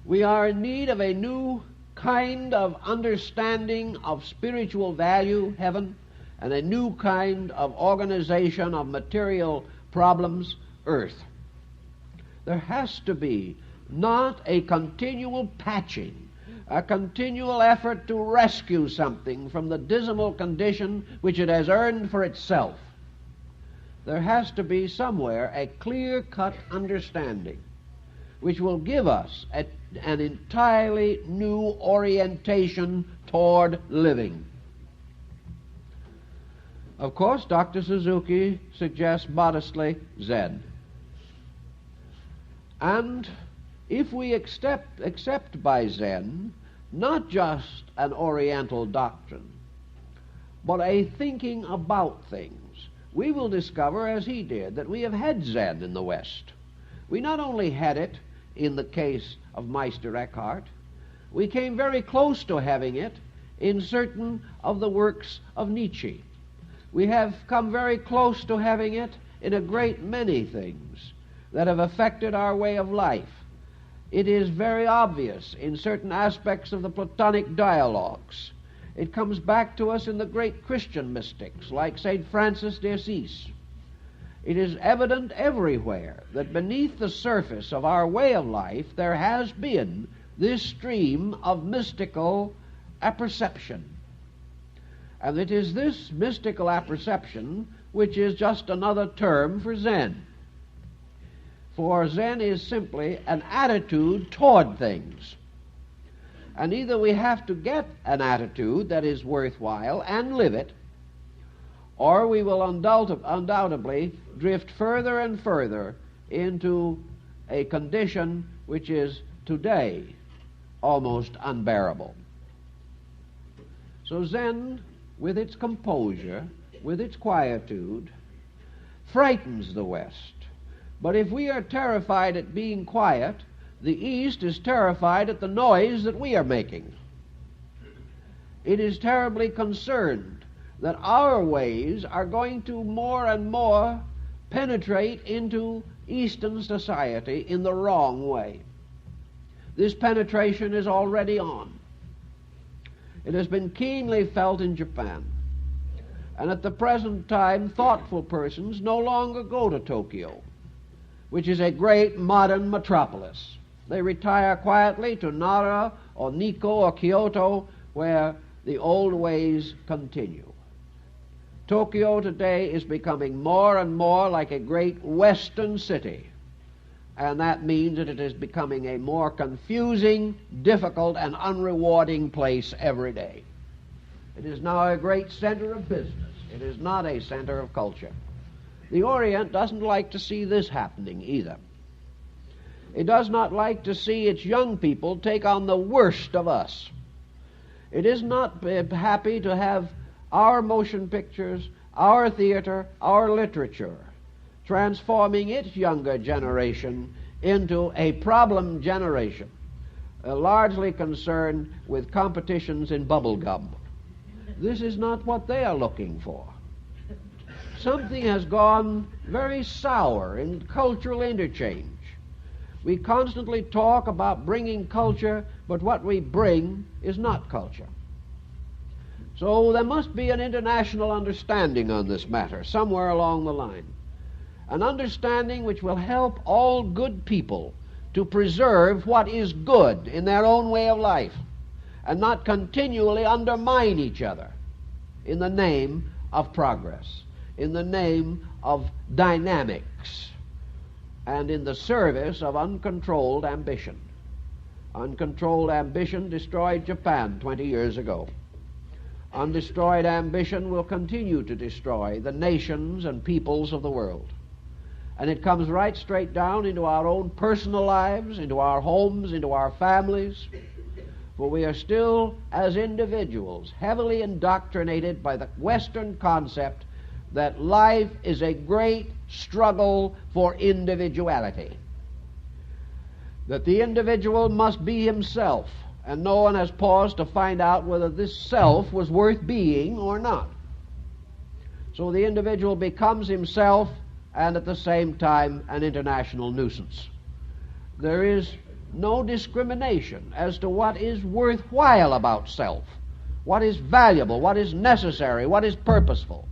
We are in need of a new kind of understanding of spiritual value, heaven, and a new kind of organization of material problems, earth. There has to be not a continual patching, a continual effort to rescue something from the dismal condition which it has earned for itself. There has to be somewhere a clear-cut understanding which will give us an entirely new orientation toward living. Of course, Dr. Suzuki suggests modestly Zen. And if we accept by Zen not just an Oriental doctrine, but a thinking about things, we will discover, as he did, that we have had Zen in the West. We not only had it in the case of Meister Eckhart, we came very close to having it in certain of the works of Nietzsche. We have come very close to having it in a great many things that have affected our way of life. It is very obvious in certain aspects of the Platonic dialogues. It comes back to us in the great Christian mystics like St. Francis de Assisi. It is evident everywhere that beneath the surface of our way of life there has been this stream of mystical apperception. And it is this mystical apperception which is just another term for Zen. For Zen is simply an attitude toward things. And either we have to get an attitude that is worthwhile and live it, or we will undoubtedly drift further and further into a condition which is today almost unbearable. So Zen, with its composure, with its quietude, frightens the West. But if we are terrified at being quiet, the East is terrified at the noise that we are making. It is terribly concerned that our ways are going to more and more penetrate into Eastern society in the wrong way. This penetration is already on. It has been keenly felt in Japan. And at the present time, thoughtful persons no longer go to Tokyo, which is a great modern metropolis. They retire quietly to Nara or Nikko or Kyoto, where the old ways continue. Tokyo today is becoming more and more like a great Western city, and that means that it is becoming a more confusing, difficult, and unrewarding place every day. It is now a great center of business. It is not a center of culture. The Orient doesn't like to see this happening either. It does not like to see its young people take on the worst of us. It is not happy to have our motion pictures, our theater, our literature transforming its younger generation into a problem generation, largely concerned with competitions in bubble gum. This is not what they are looking for. Something has gone very sour in cultural interchange. We constantly talk about bringing culture, but what we bring is not culture. So there must be an international understanding on this matter somewhere along the line. An understanding which will help all good people to preserve what is good in their own way of life and not continually undermine each other in the name of progress, in the name of dynamics, and in the service of uncontrolled ambition. Uncontrolled ambition destroyed Japan 20 years ago. Undestroyed ambition will continue to destroy the nations and peoples of the world. And it comes right straight down into our own personal lives, into our homes, into our families. For we are still, as individuals, heavily indoctrinated by the Western concept that life is a great struggle for individuality. That the individual must be himself, and no one has paused to find out whether this self was worth being or not. So the individual becomes himself and at the same time an international nuisance. There is no discrimination as to what is worthwhile about self, what is valuable, what is necessary, what is purposeful.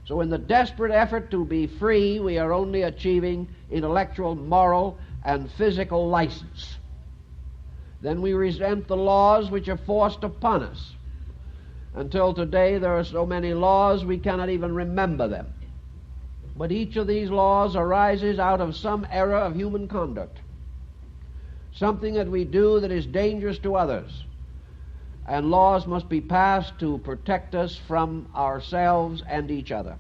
So in the desperate effort to be free, we are only achieving intellectual, moral, and physical license. Then we resent the laws which are forced upon us. Until today there are so many laws we cannot even remember them. But each of these laws arises out of some error of human conduct, something that we do that is dangerous to others. And laws must be passed to protect us from ourselves and each other.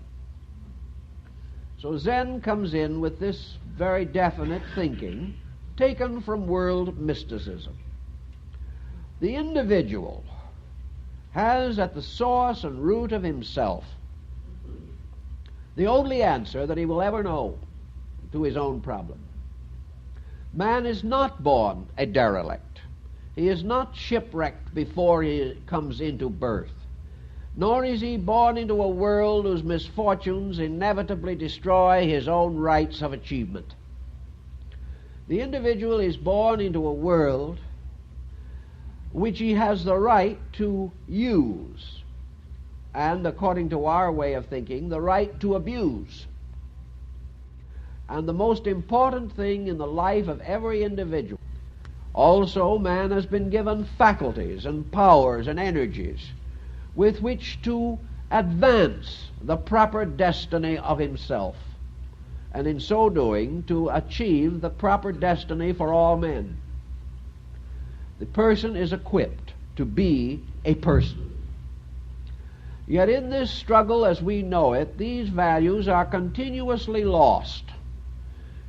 So Zen comes in with this very definite thinking taken from world mysticism. The individual has at the source and root of himself the only answer that he will ever know to his own problem. Man is not born a derelict. He is not shipwrecked before he comes into birth. nor is he born into a world whose misfortunes inevitably destroy his own rights of achievement. The individual is born into a world which he has the right to use, and according to our way of thinking, the right to abuse. And the most important thing in the life of every individual, also man has been given faculties and powers and energies with which to advance the proper destiny of himself, and in so doing to achieve the proper destiny for all men. The person is equipped to be a person. Yet in this struggle as we know it, these values are continuously lost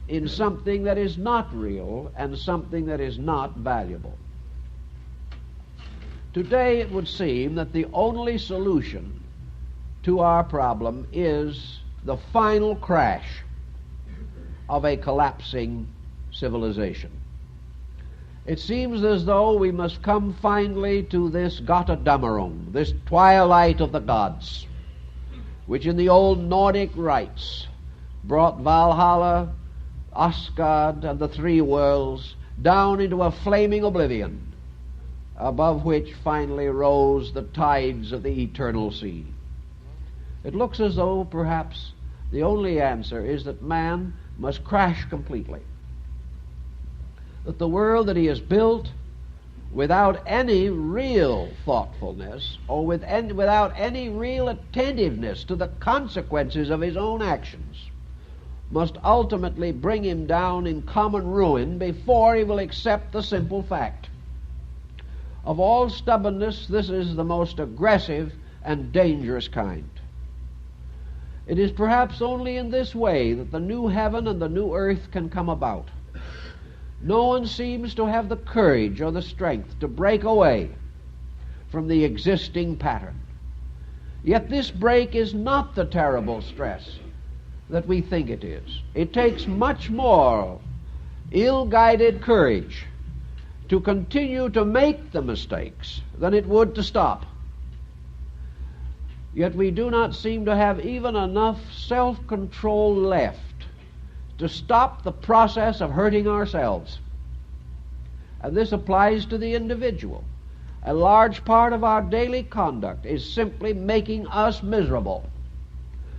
in something that is not real and something that is not valuable. Today it would seem that the only solution to our problem is the final crash of a collapsing civilization. It seems as though we must come finally to this Götterdämmerung, this twilight of the gods, which in the old Nordic rites brought Valhalla, Asgard, and the three worlds down into a flaming oblivion, above which finally rose the tides of the eternal sea. It looks as though perhaps the only answer is that man must crash completely, that the world that he has built without any real thoughtfulness or without any real attentiveness to the consequences of his own actions must ultimately bring him down in common ruin before he will accept the simple fact. Of all stubbornness, this is the most aggressive and dangerous kind. It is perhaps only in this way that the new heaven and the new earth can come about. No one seems to have the courage or the strength to break away from the existing pattern. Yet this break is not the terrible stress that we think it is. It takes much more ill-guided courage to continue to make the mistakes than it would to stop. Yet we do not seem to have even enough self-control left to stop the process of hurting ourselves. And this applies to the individual. A large part of our daily conduct is simply making us miserable.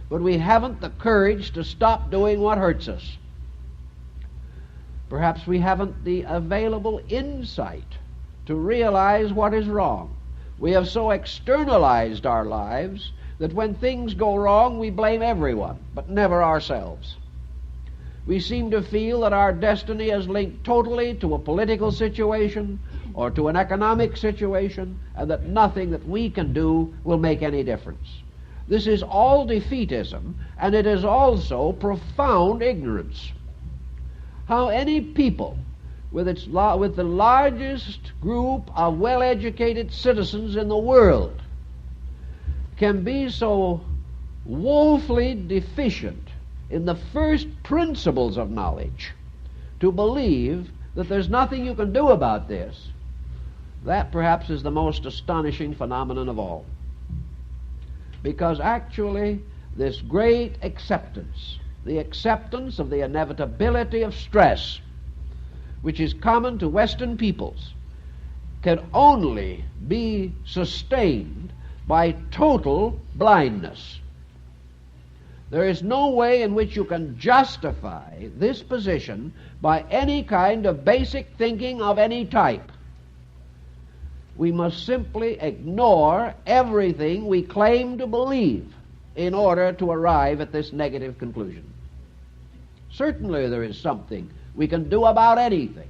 But we haven't the courage to stop doing what hurts us. Perhaps we haven't the available insight to realize what is wrong. We have so externalized our lives that when things go wrong, we blame everyone, but never ourselves. We seem to feel that our destiny is linked totally to a political situation or to an economic situation, and that nothing that we can do will make any difference. This is all defeatism, and it is also profound ignorance. How any people with the largest group of well-educated citizens in the world can be so woefully deficient in the first principles of knowledge to believe that there's nothing you can do about this, that perhaps is the most astonishing phenomenon of all. Because actually this great acceptance, the acceptance of the inevitability of stress, which is common to Western peoples, can only be sustained by total blindness. There is no way in which you can justify this position by any kind of basic thinking of any type. We must simply ignore everything we claim to believe in order to arrive at this negative conclusion. Certainly there is something we can do about anything.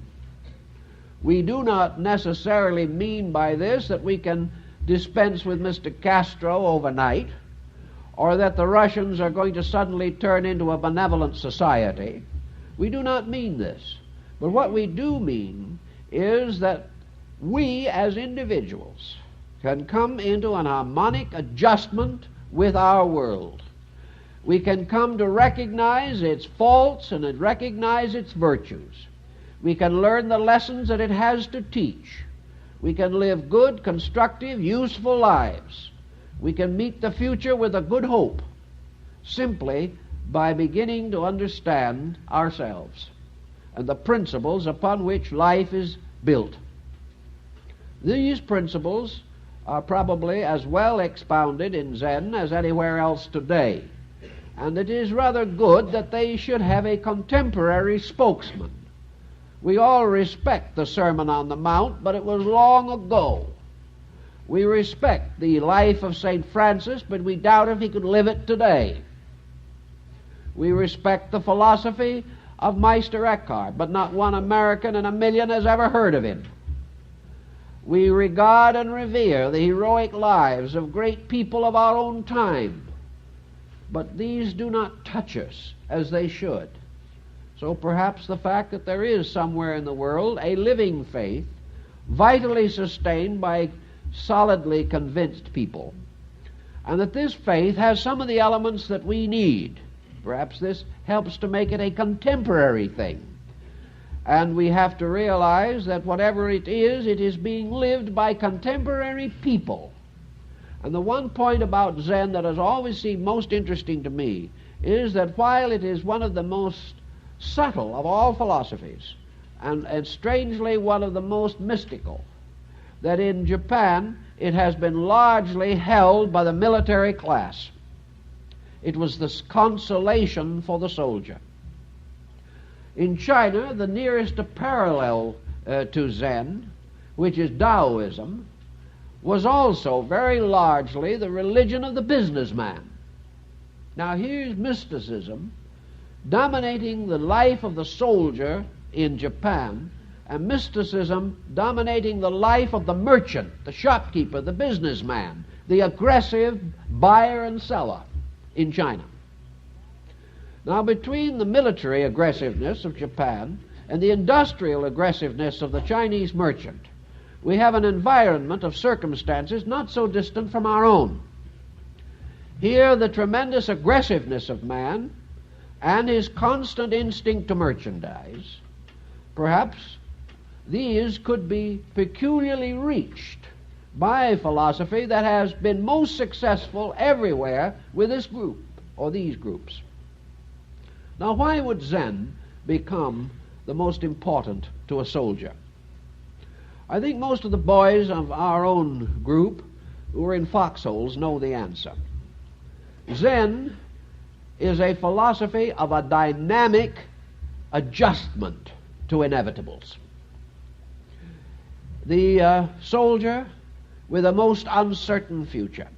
We do not necessarily mean by this that we can dispense with Mr. Castro overnight, or that the Russians are going to suddenly turn into a benevolent society. We do not mean this. But what we do mean is that we as individuals can come into an harmonic adjustment with our world. We can come to recognize its faults and recognize its virtues. We can learn the lessons that it has to teach. We can live good, constructive, useful lives. We can meet the future with a good hope simply by beginning to understand ourselves and the principles upon which life is built. These principles are probably as well expounded in Zen as anywhere else today, and it is rather good that they should have a contemporary spokesman. We all respect the Sermon on the Mount, but it was long ago. We respect the life of St. Francis, but we doubt if he could live it today. We respect the philosophy of Meister Eckhart, but not one American in a million has ever heard of him. We regard and revere the heroic lives of great people of our own time, but these do not touch us as they should. So perhaps the fact that there is somewhere in the world a living faith, vitally sustained by solidly convinced people, and that this faith has some of the elements that we need, perhaps this helps to make it a contemporary thing. And we have to realize that whatever it is being lived by contemporary people. And the one point about Zen that has always seemed most interesting to me is that while it is one of the most subtle of all philosophies, and strangely one of the most mystical, that in Japan it has been largely held by the military class. It was the consolation for the soldier. In China, the nearest parallel to Zen, which is Taoism, was also very largely the religion of the businessman. Now here's mysticism dominating the life of the soldier in Japan, and mysticism dominating the life of the merchant, the shopkeeper, the businessman, the aggressive buyer and seller in China. Now, between the military aggressiveness of Japan and the industrial aggressiveness of the Chinese merchant, we have an environment of circumstances not so distant from our own. Here, the tremendous aggressiveness of man and his constant instinct to merchandise, perhaps these could be peculiarly reached by a philosophy that has been most successful everywhere with this group, or these groups. Now, why would Zen become the most important to a soldier? I think most of the boys of our own group who are in foxholes know the answer. Zen is a philosophy of a dynamic adjustment to inevitables. The soldier with a most uncertain future,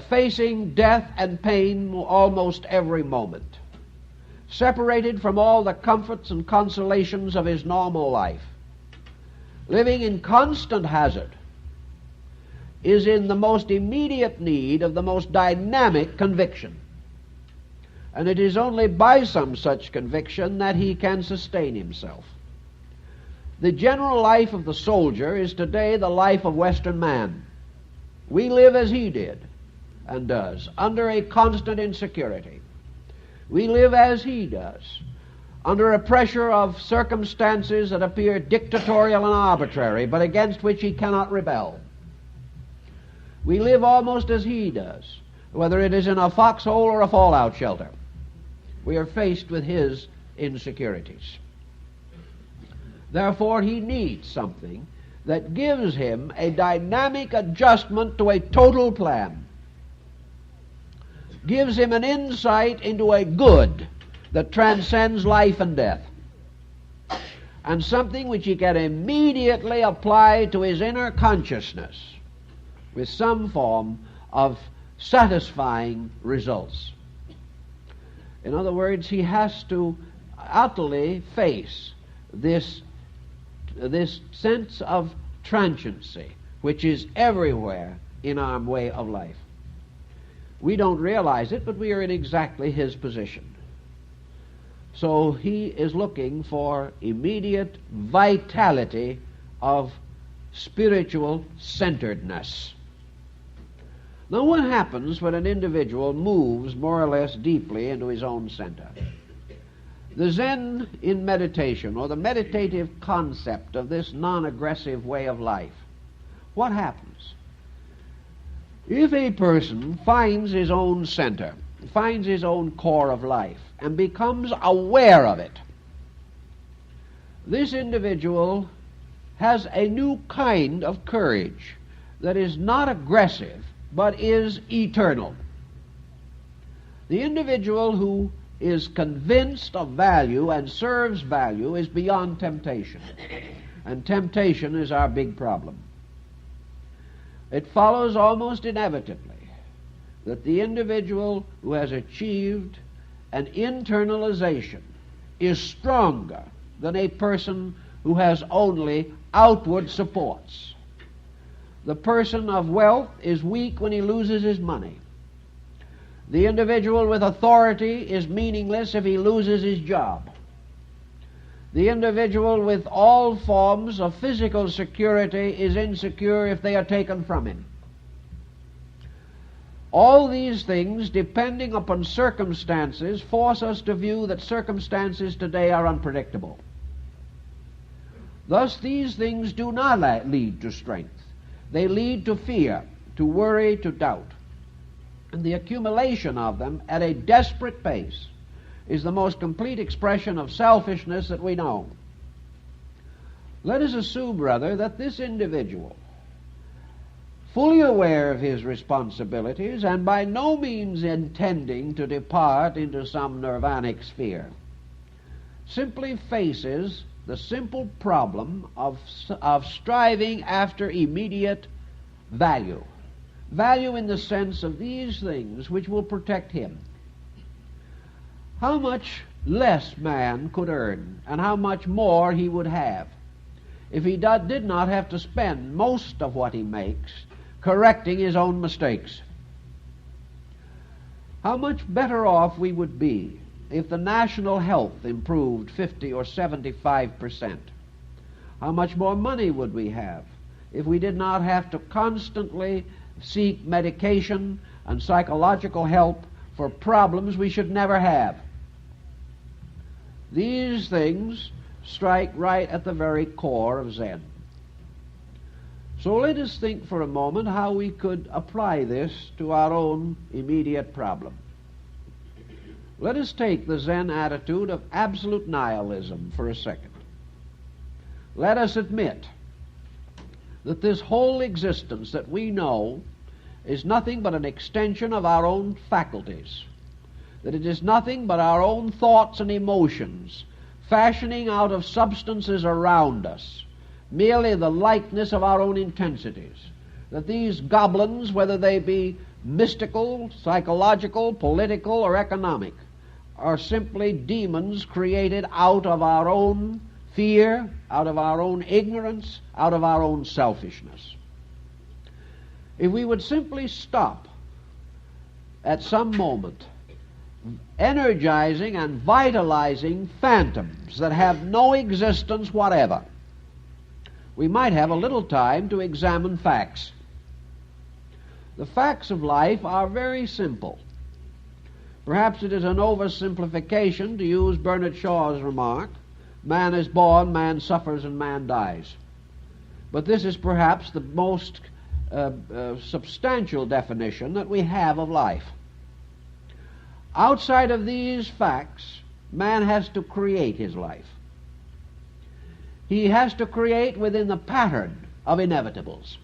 facing death and pain almost every moment, separated from all the comforts and consolations of his normal life, living in constant hazard, is in the most immediate need of the most dynamic conviction. And it is only by some such conviction that he can sustain himself. The general life of the soldier is today the life of Western man. We live as he did and does, under a constant insecurity. We live as he does, under a pressure of circumstances that appear dictatorial and arbitrary, but against which he cannot rebel. We live almost as he does, whether it is in a foxhole or a fallout shelter. We are faced with his insecurities. Therefore, he needs something that gives him a dynamic adjustment to a total plan, gives him an insight into a good that transcends life and death, and something which he can immediately apply to his inner consciousness with some form of satisfying results. In other words, he has to utterly face this sense of transiency which is everywhere in our way of life. We don't realize it, but we are in exactly his position. So he is looking for immediate vitality of spiritual centeredness. Now, what happens when an individual moves more or less deeply into his own center? The Zen in meditation, or the meditative concept of this non-aggressive way of life, what happens? If a person finds his own center, finds his own core of life, and becomes aware of it, this individual has a new kind of courage that is not aggressive, but is eternal. The individual who is convinced of value and serves value is beyond temptation. And temptation is our big problem. It follows almost inevitably that the individual who has achieved an internalization is stronger than a person who has only outward supports. The person of wealth is weak when he loses his money. The individual with authority is meaningless if he loses his job. The individual with all forms of physical security is insecure if they are taken from him. All these things, depending upon circumstances, force us to view that circumstances today are unpredictable. Thus, these things do not lead to strength. They lead to fear, to worry, to doubt. And the accumulation of them at a desperate pace is the most complete expression of selfishness that we know. Let us assume, rather, that this individual, fully aware of his responsibilities and by no means intending to depart into some nirvanic sphere, simply faces the simple problem of striving after immediate value. Value in the sense of these things which will protect him. How much less man could earn and how much more he would have if he did not have to spend most of what he makes correcting his own mistakes. How much better off we would be if the national health improved 50 or 75%. How much more money would we have if we did not have to constantly seek medication and psychological help for problems we should never have. These things strike right at the very core of Zen. So let us think for a moment how we could apply this to our own immediate problem. Let us take the Zen attitude of absolute nihilism for a second. Let us admit that this whole existence that we know is nothing but an extension of our own faculties, that it is nothing but our own thoughts and emotions fashioning out of substances around us merely the likeness of our own intensities, that these goblins, whether they be mystical, psychological, political, or economic, are simply demons created out of our own fear, out of our own ignorance, out of our own selfishness. If we would simply stop at some moment energizing and vitalizing phantoms that have no existence whatever, we might have a little time to examine facts. The facts of life are very simple. Perhaps it is an oversimplification to use Bernard Shaw's remark, man is born, man suffers, and man dies. But this is perhaps the most substantial definition that we have of life. Outside of these facts, man has to create his life. He has to create within the pattern of inevitables.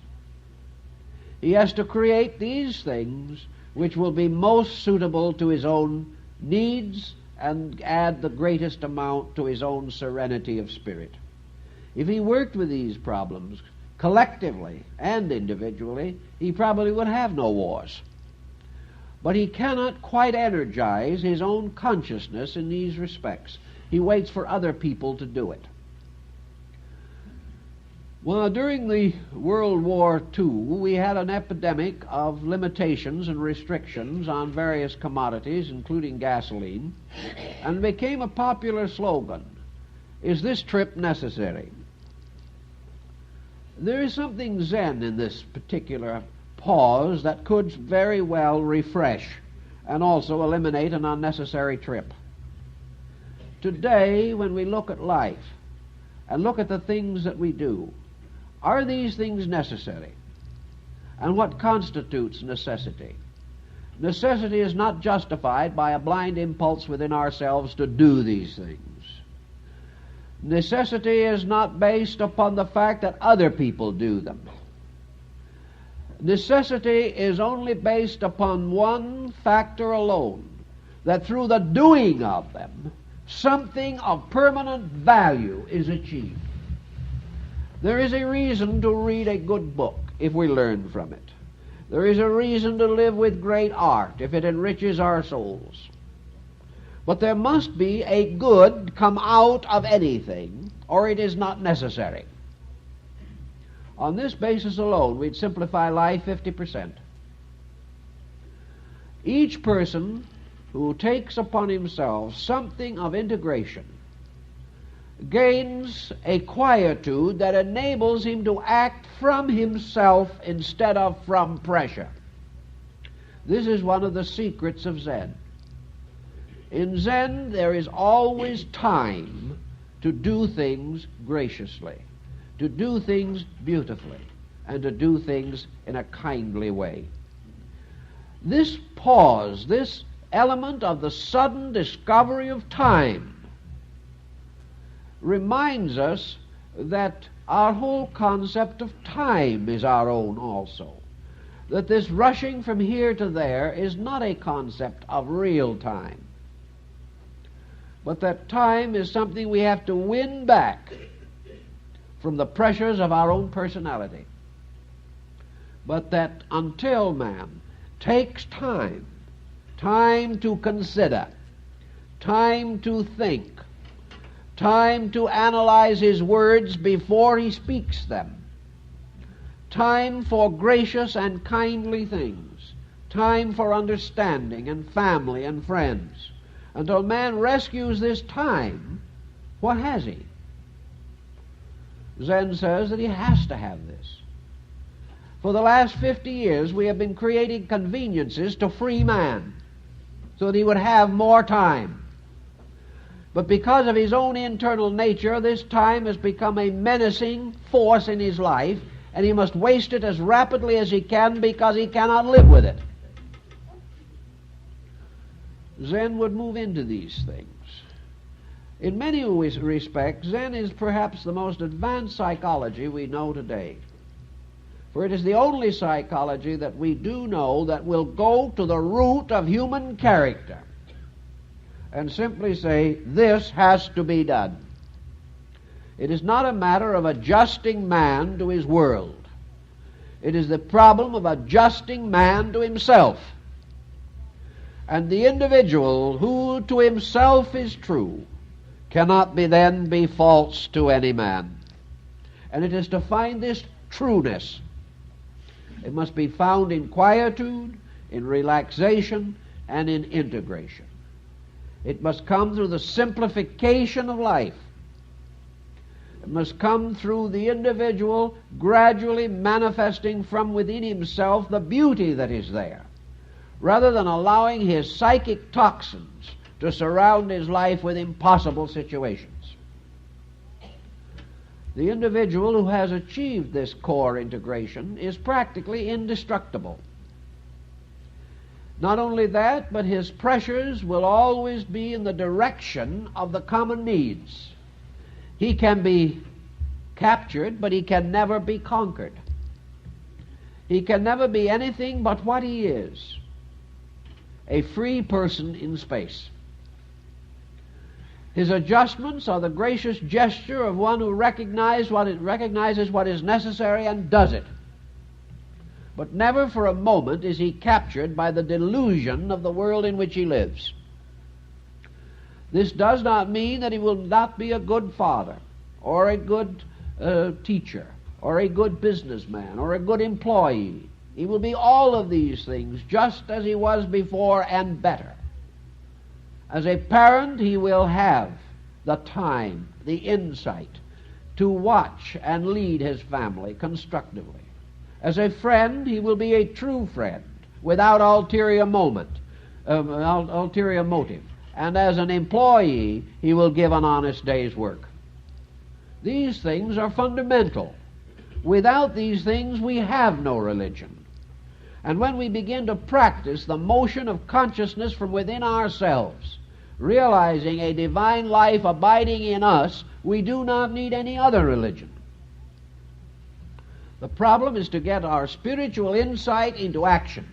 He has to create these things which will be most suitable to his own needs and add the greatest amount to his own serenity of spirit. If he worked with these problems collectively and individually, he probably would have no wars. But he cannot quite energize his own consciousness in these respects. He waits for other people to do it. Well, during the World War II, we had an epidemic of limitations and restrictions on various commodities, including gasoline, and it became a popular slogan, "Is this trip necessary?" There is something Zen in this particular pause that could very well refresh and also eliminate an unnecessary trip. Today, when we look at life and look at the things that we do, are these things necessary? And what constitutes necessity? Necessity is not justified by a blind impulse within ourselves to do these things. Necessity is not based upon the fact that other people do them. Necessity is only based upon one factor alone, that through the doing of them, something of permanent value is achieved. There is a reason to read a good book if we learn from it. There is a reason to live with great art if it enriches our souls. But there must be a good come out of anything, or it is not necessary. On this basis alone, we'd simplify life 50%. Each person who takes upon himself something of integration gains a quietude that enables him to act from himself instead of from pressure. This is one of the secrets of Zen. In Zen, there is always time to do things graciously, to do things beautifully, and to do things in a kindly way. This pause, this element of the sudden discovery of time, reminds us that our whole concept of time is our own also. That this rushing from here to there is not a concept of real time, but that time is something we have to win back from the pressures of our own personality. But that until man takes time to consider, time to think, time to analyze his words before he speaks them, time for gracious and kindly things, time for understanding and family and friends, until man rescues this time, what has he? Zen says that he has to have this. For the last 50 years we have been creating conveniences to free man so that he would have more time. But because of his own internal nature, this time has become a menacing force in his life, and he must waste it as rapidly as he can because he cannot live with it. Zen would move into these things. In many respects, Zen is perhaps the most advanced psychology we know today. For it is the only psychology that we do know that will go to the root of human character and simply say, this has to be done. It is not a matter of adjusting man to his world. It is the problem of adjusting man to himself. And the individual who to himself is true cannot then be false to any man. And it is to find this trueness. It must be found in quietude, in relaxation, and in integration. It must come through the simplification of life. It must come through the individual gradually manifesting from within himself the beauty that is there, rather than allowing his psychic toxins to surround his life with impossible situations. The individual who has achieved this core integration is practically indestructible. Not only that, but his pressures will always be in the direction of the common needs. He can be captured, but he can never be conquered. He can never be anything but what he is, a free person in space. His adjustments are the gracious gesture of one who recognizes what is necessary and does it. But never for a moment is he captured by the delusion of the world in which he lives. This does not mean that he will not be a good father, or a good teacher, or a good businessman, or a good employee. He will be all of these things just as he was before and better. As a parent, he will have the time, the insight to watch and lead his family constructively. As a friend, he will be a true friend without ulterior motive. And as an employee, he will give an honest day's work. These things are fundamental. Without these things, we have no religion. And when we begin to practice the motion of consciousness from within ourselves, realizing a divine life abiding in us, we do not need any other religion. The problem is to get our spiritual insight into action.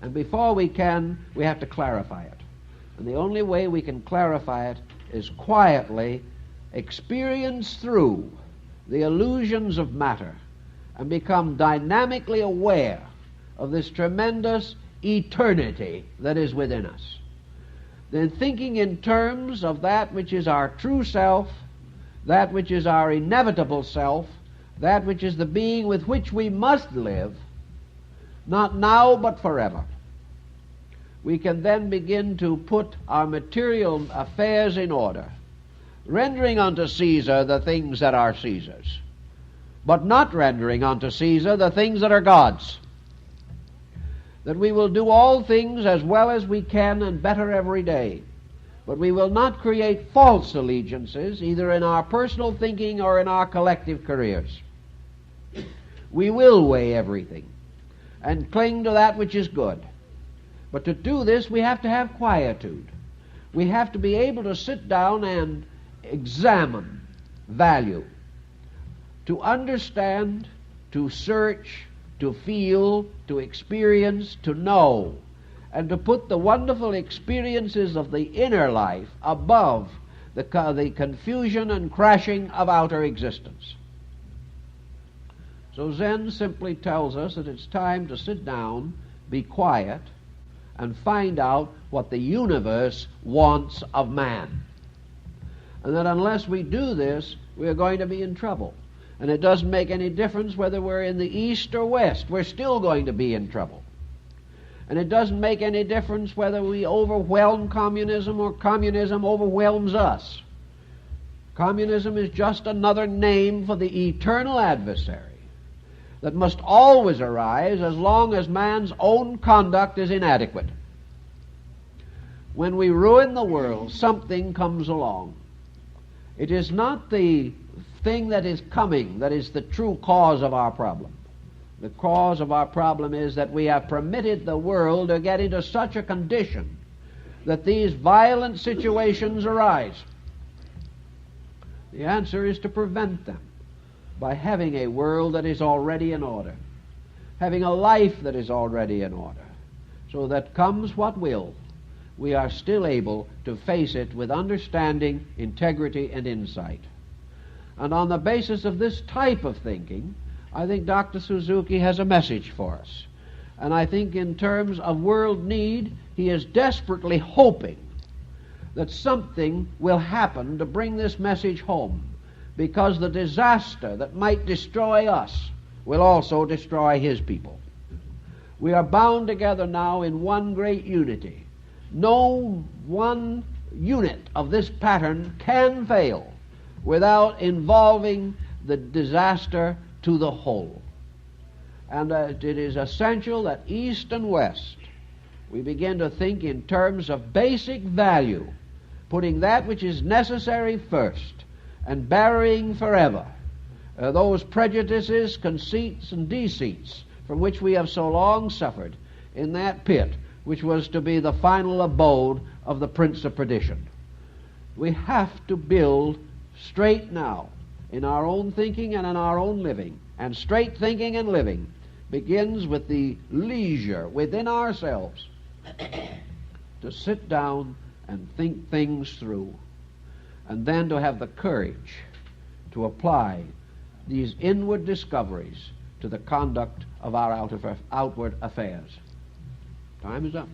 And before we can, we have to clarify it. And the only way we can clarify it is quietly experience through the illusions of matter and become dynamically aware of this tremendous eternity that is within us. Then thinking in terms of that which is our true self, that which is our inevitable self, that which is the being with which we must live, not now but forever, we can then begin to put our material affairs in order, rendering unto Caesar the things that are Caesar's, but not rendering unto Caesar the things that are God's. That we will do all things as well as we can and better every day, but we will not create false allegiances either in our personal thinking or in our collective careers. We will weigh everything and cling to that which is good. But to do this, we have to have quietude. We have to be able to sit down and examine value, to understand, to search, to feel, to experience, to know, and to put the wonderful experiences of the inner life above the confusion and crashing of outer existence. So Zen simply tells us that it's time to sit down, be quiet, and find out what the universe wants of man. And that unless we do this, we are going to be in trouble. And it doesn't make any difference whether we're in the East or West. We're still going to be in trouble. And it doesn't make any difference whether we overwhelm communism or communism overwhelms us. Communism is just another name for the eternal adversary that must always arise as long as man's own conduct is inadequate. When we ruin the world, something comes along. It is not the thing that is coming that is the true cause of our problem. The cause of our problem is that we have permitted the world to get into such a condition that these violent situations arise. The answer is to prevent them by having a world that is already in order, having a life that is already in order, so that comes what will, we are still able to face it with understanding, integrity, and insight. And on the basis of this type of thinking, I think Dr. Suzuki has a message for us. And I think in terms of world need, he is desperately hoping that something will happen to bring this message home, because the disaster that might destroy us will also destroy his people. We are bound together now in one great unity. No one unit of this pattern can fail without involving the disaster to the whole. And it is essential that East and West, we begin to think in terms of basic value, putting that which is necessary first, and burying forever those prejudices, conceits, and deceits from which we have so long suffered in that pit which was to be the final abode of the Prince of Perdition. We have to build straight now in our own thinking and in our own living. And straight thinking and living begins with the leisure within ourselves to sit down and think things through, and then to have the courage to apply these inward discoveries to the conduct of our outward affairs. Time is up.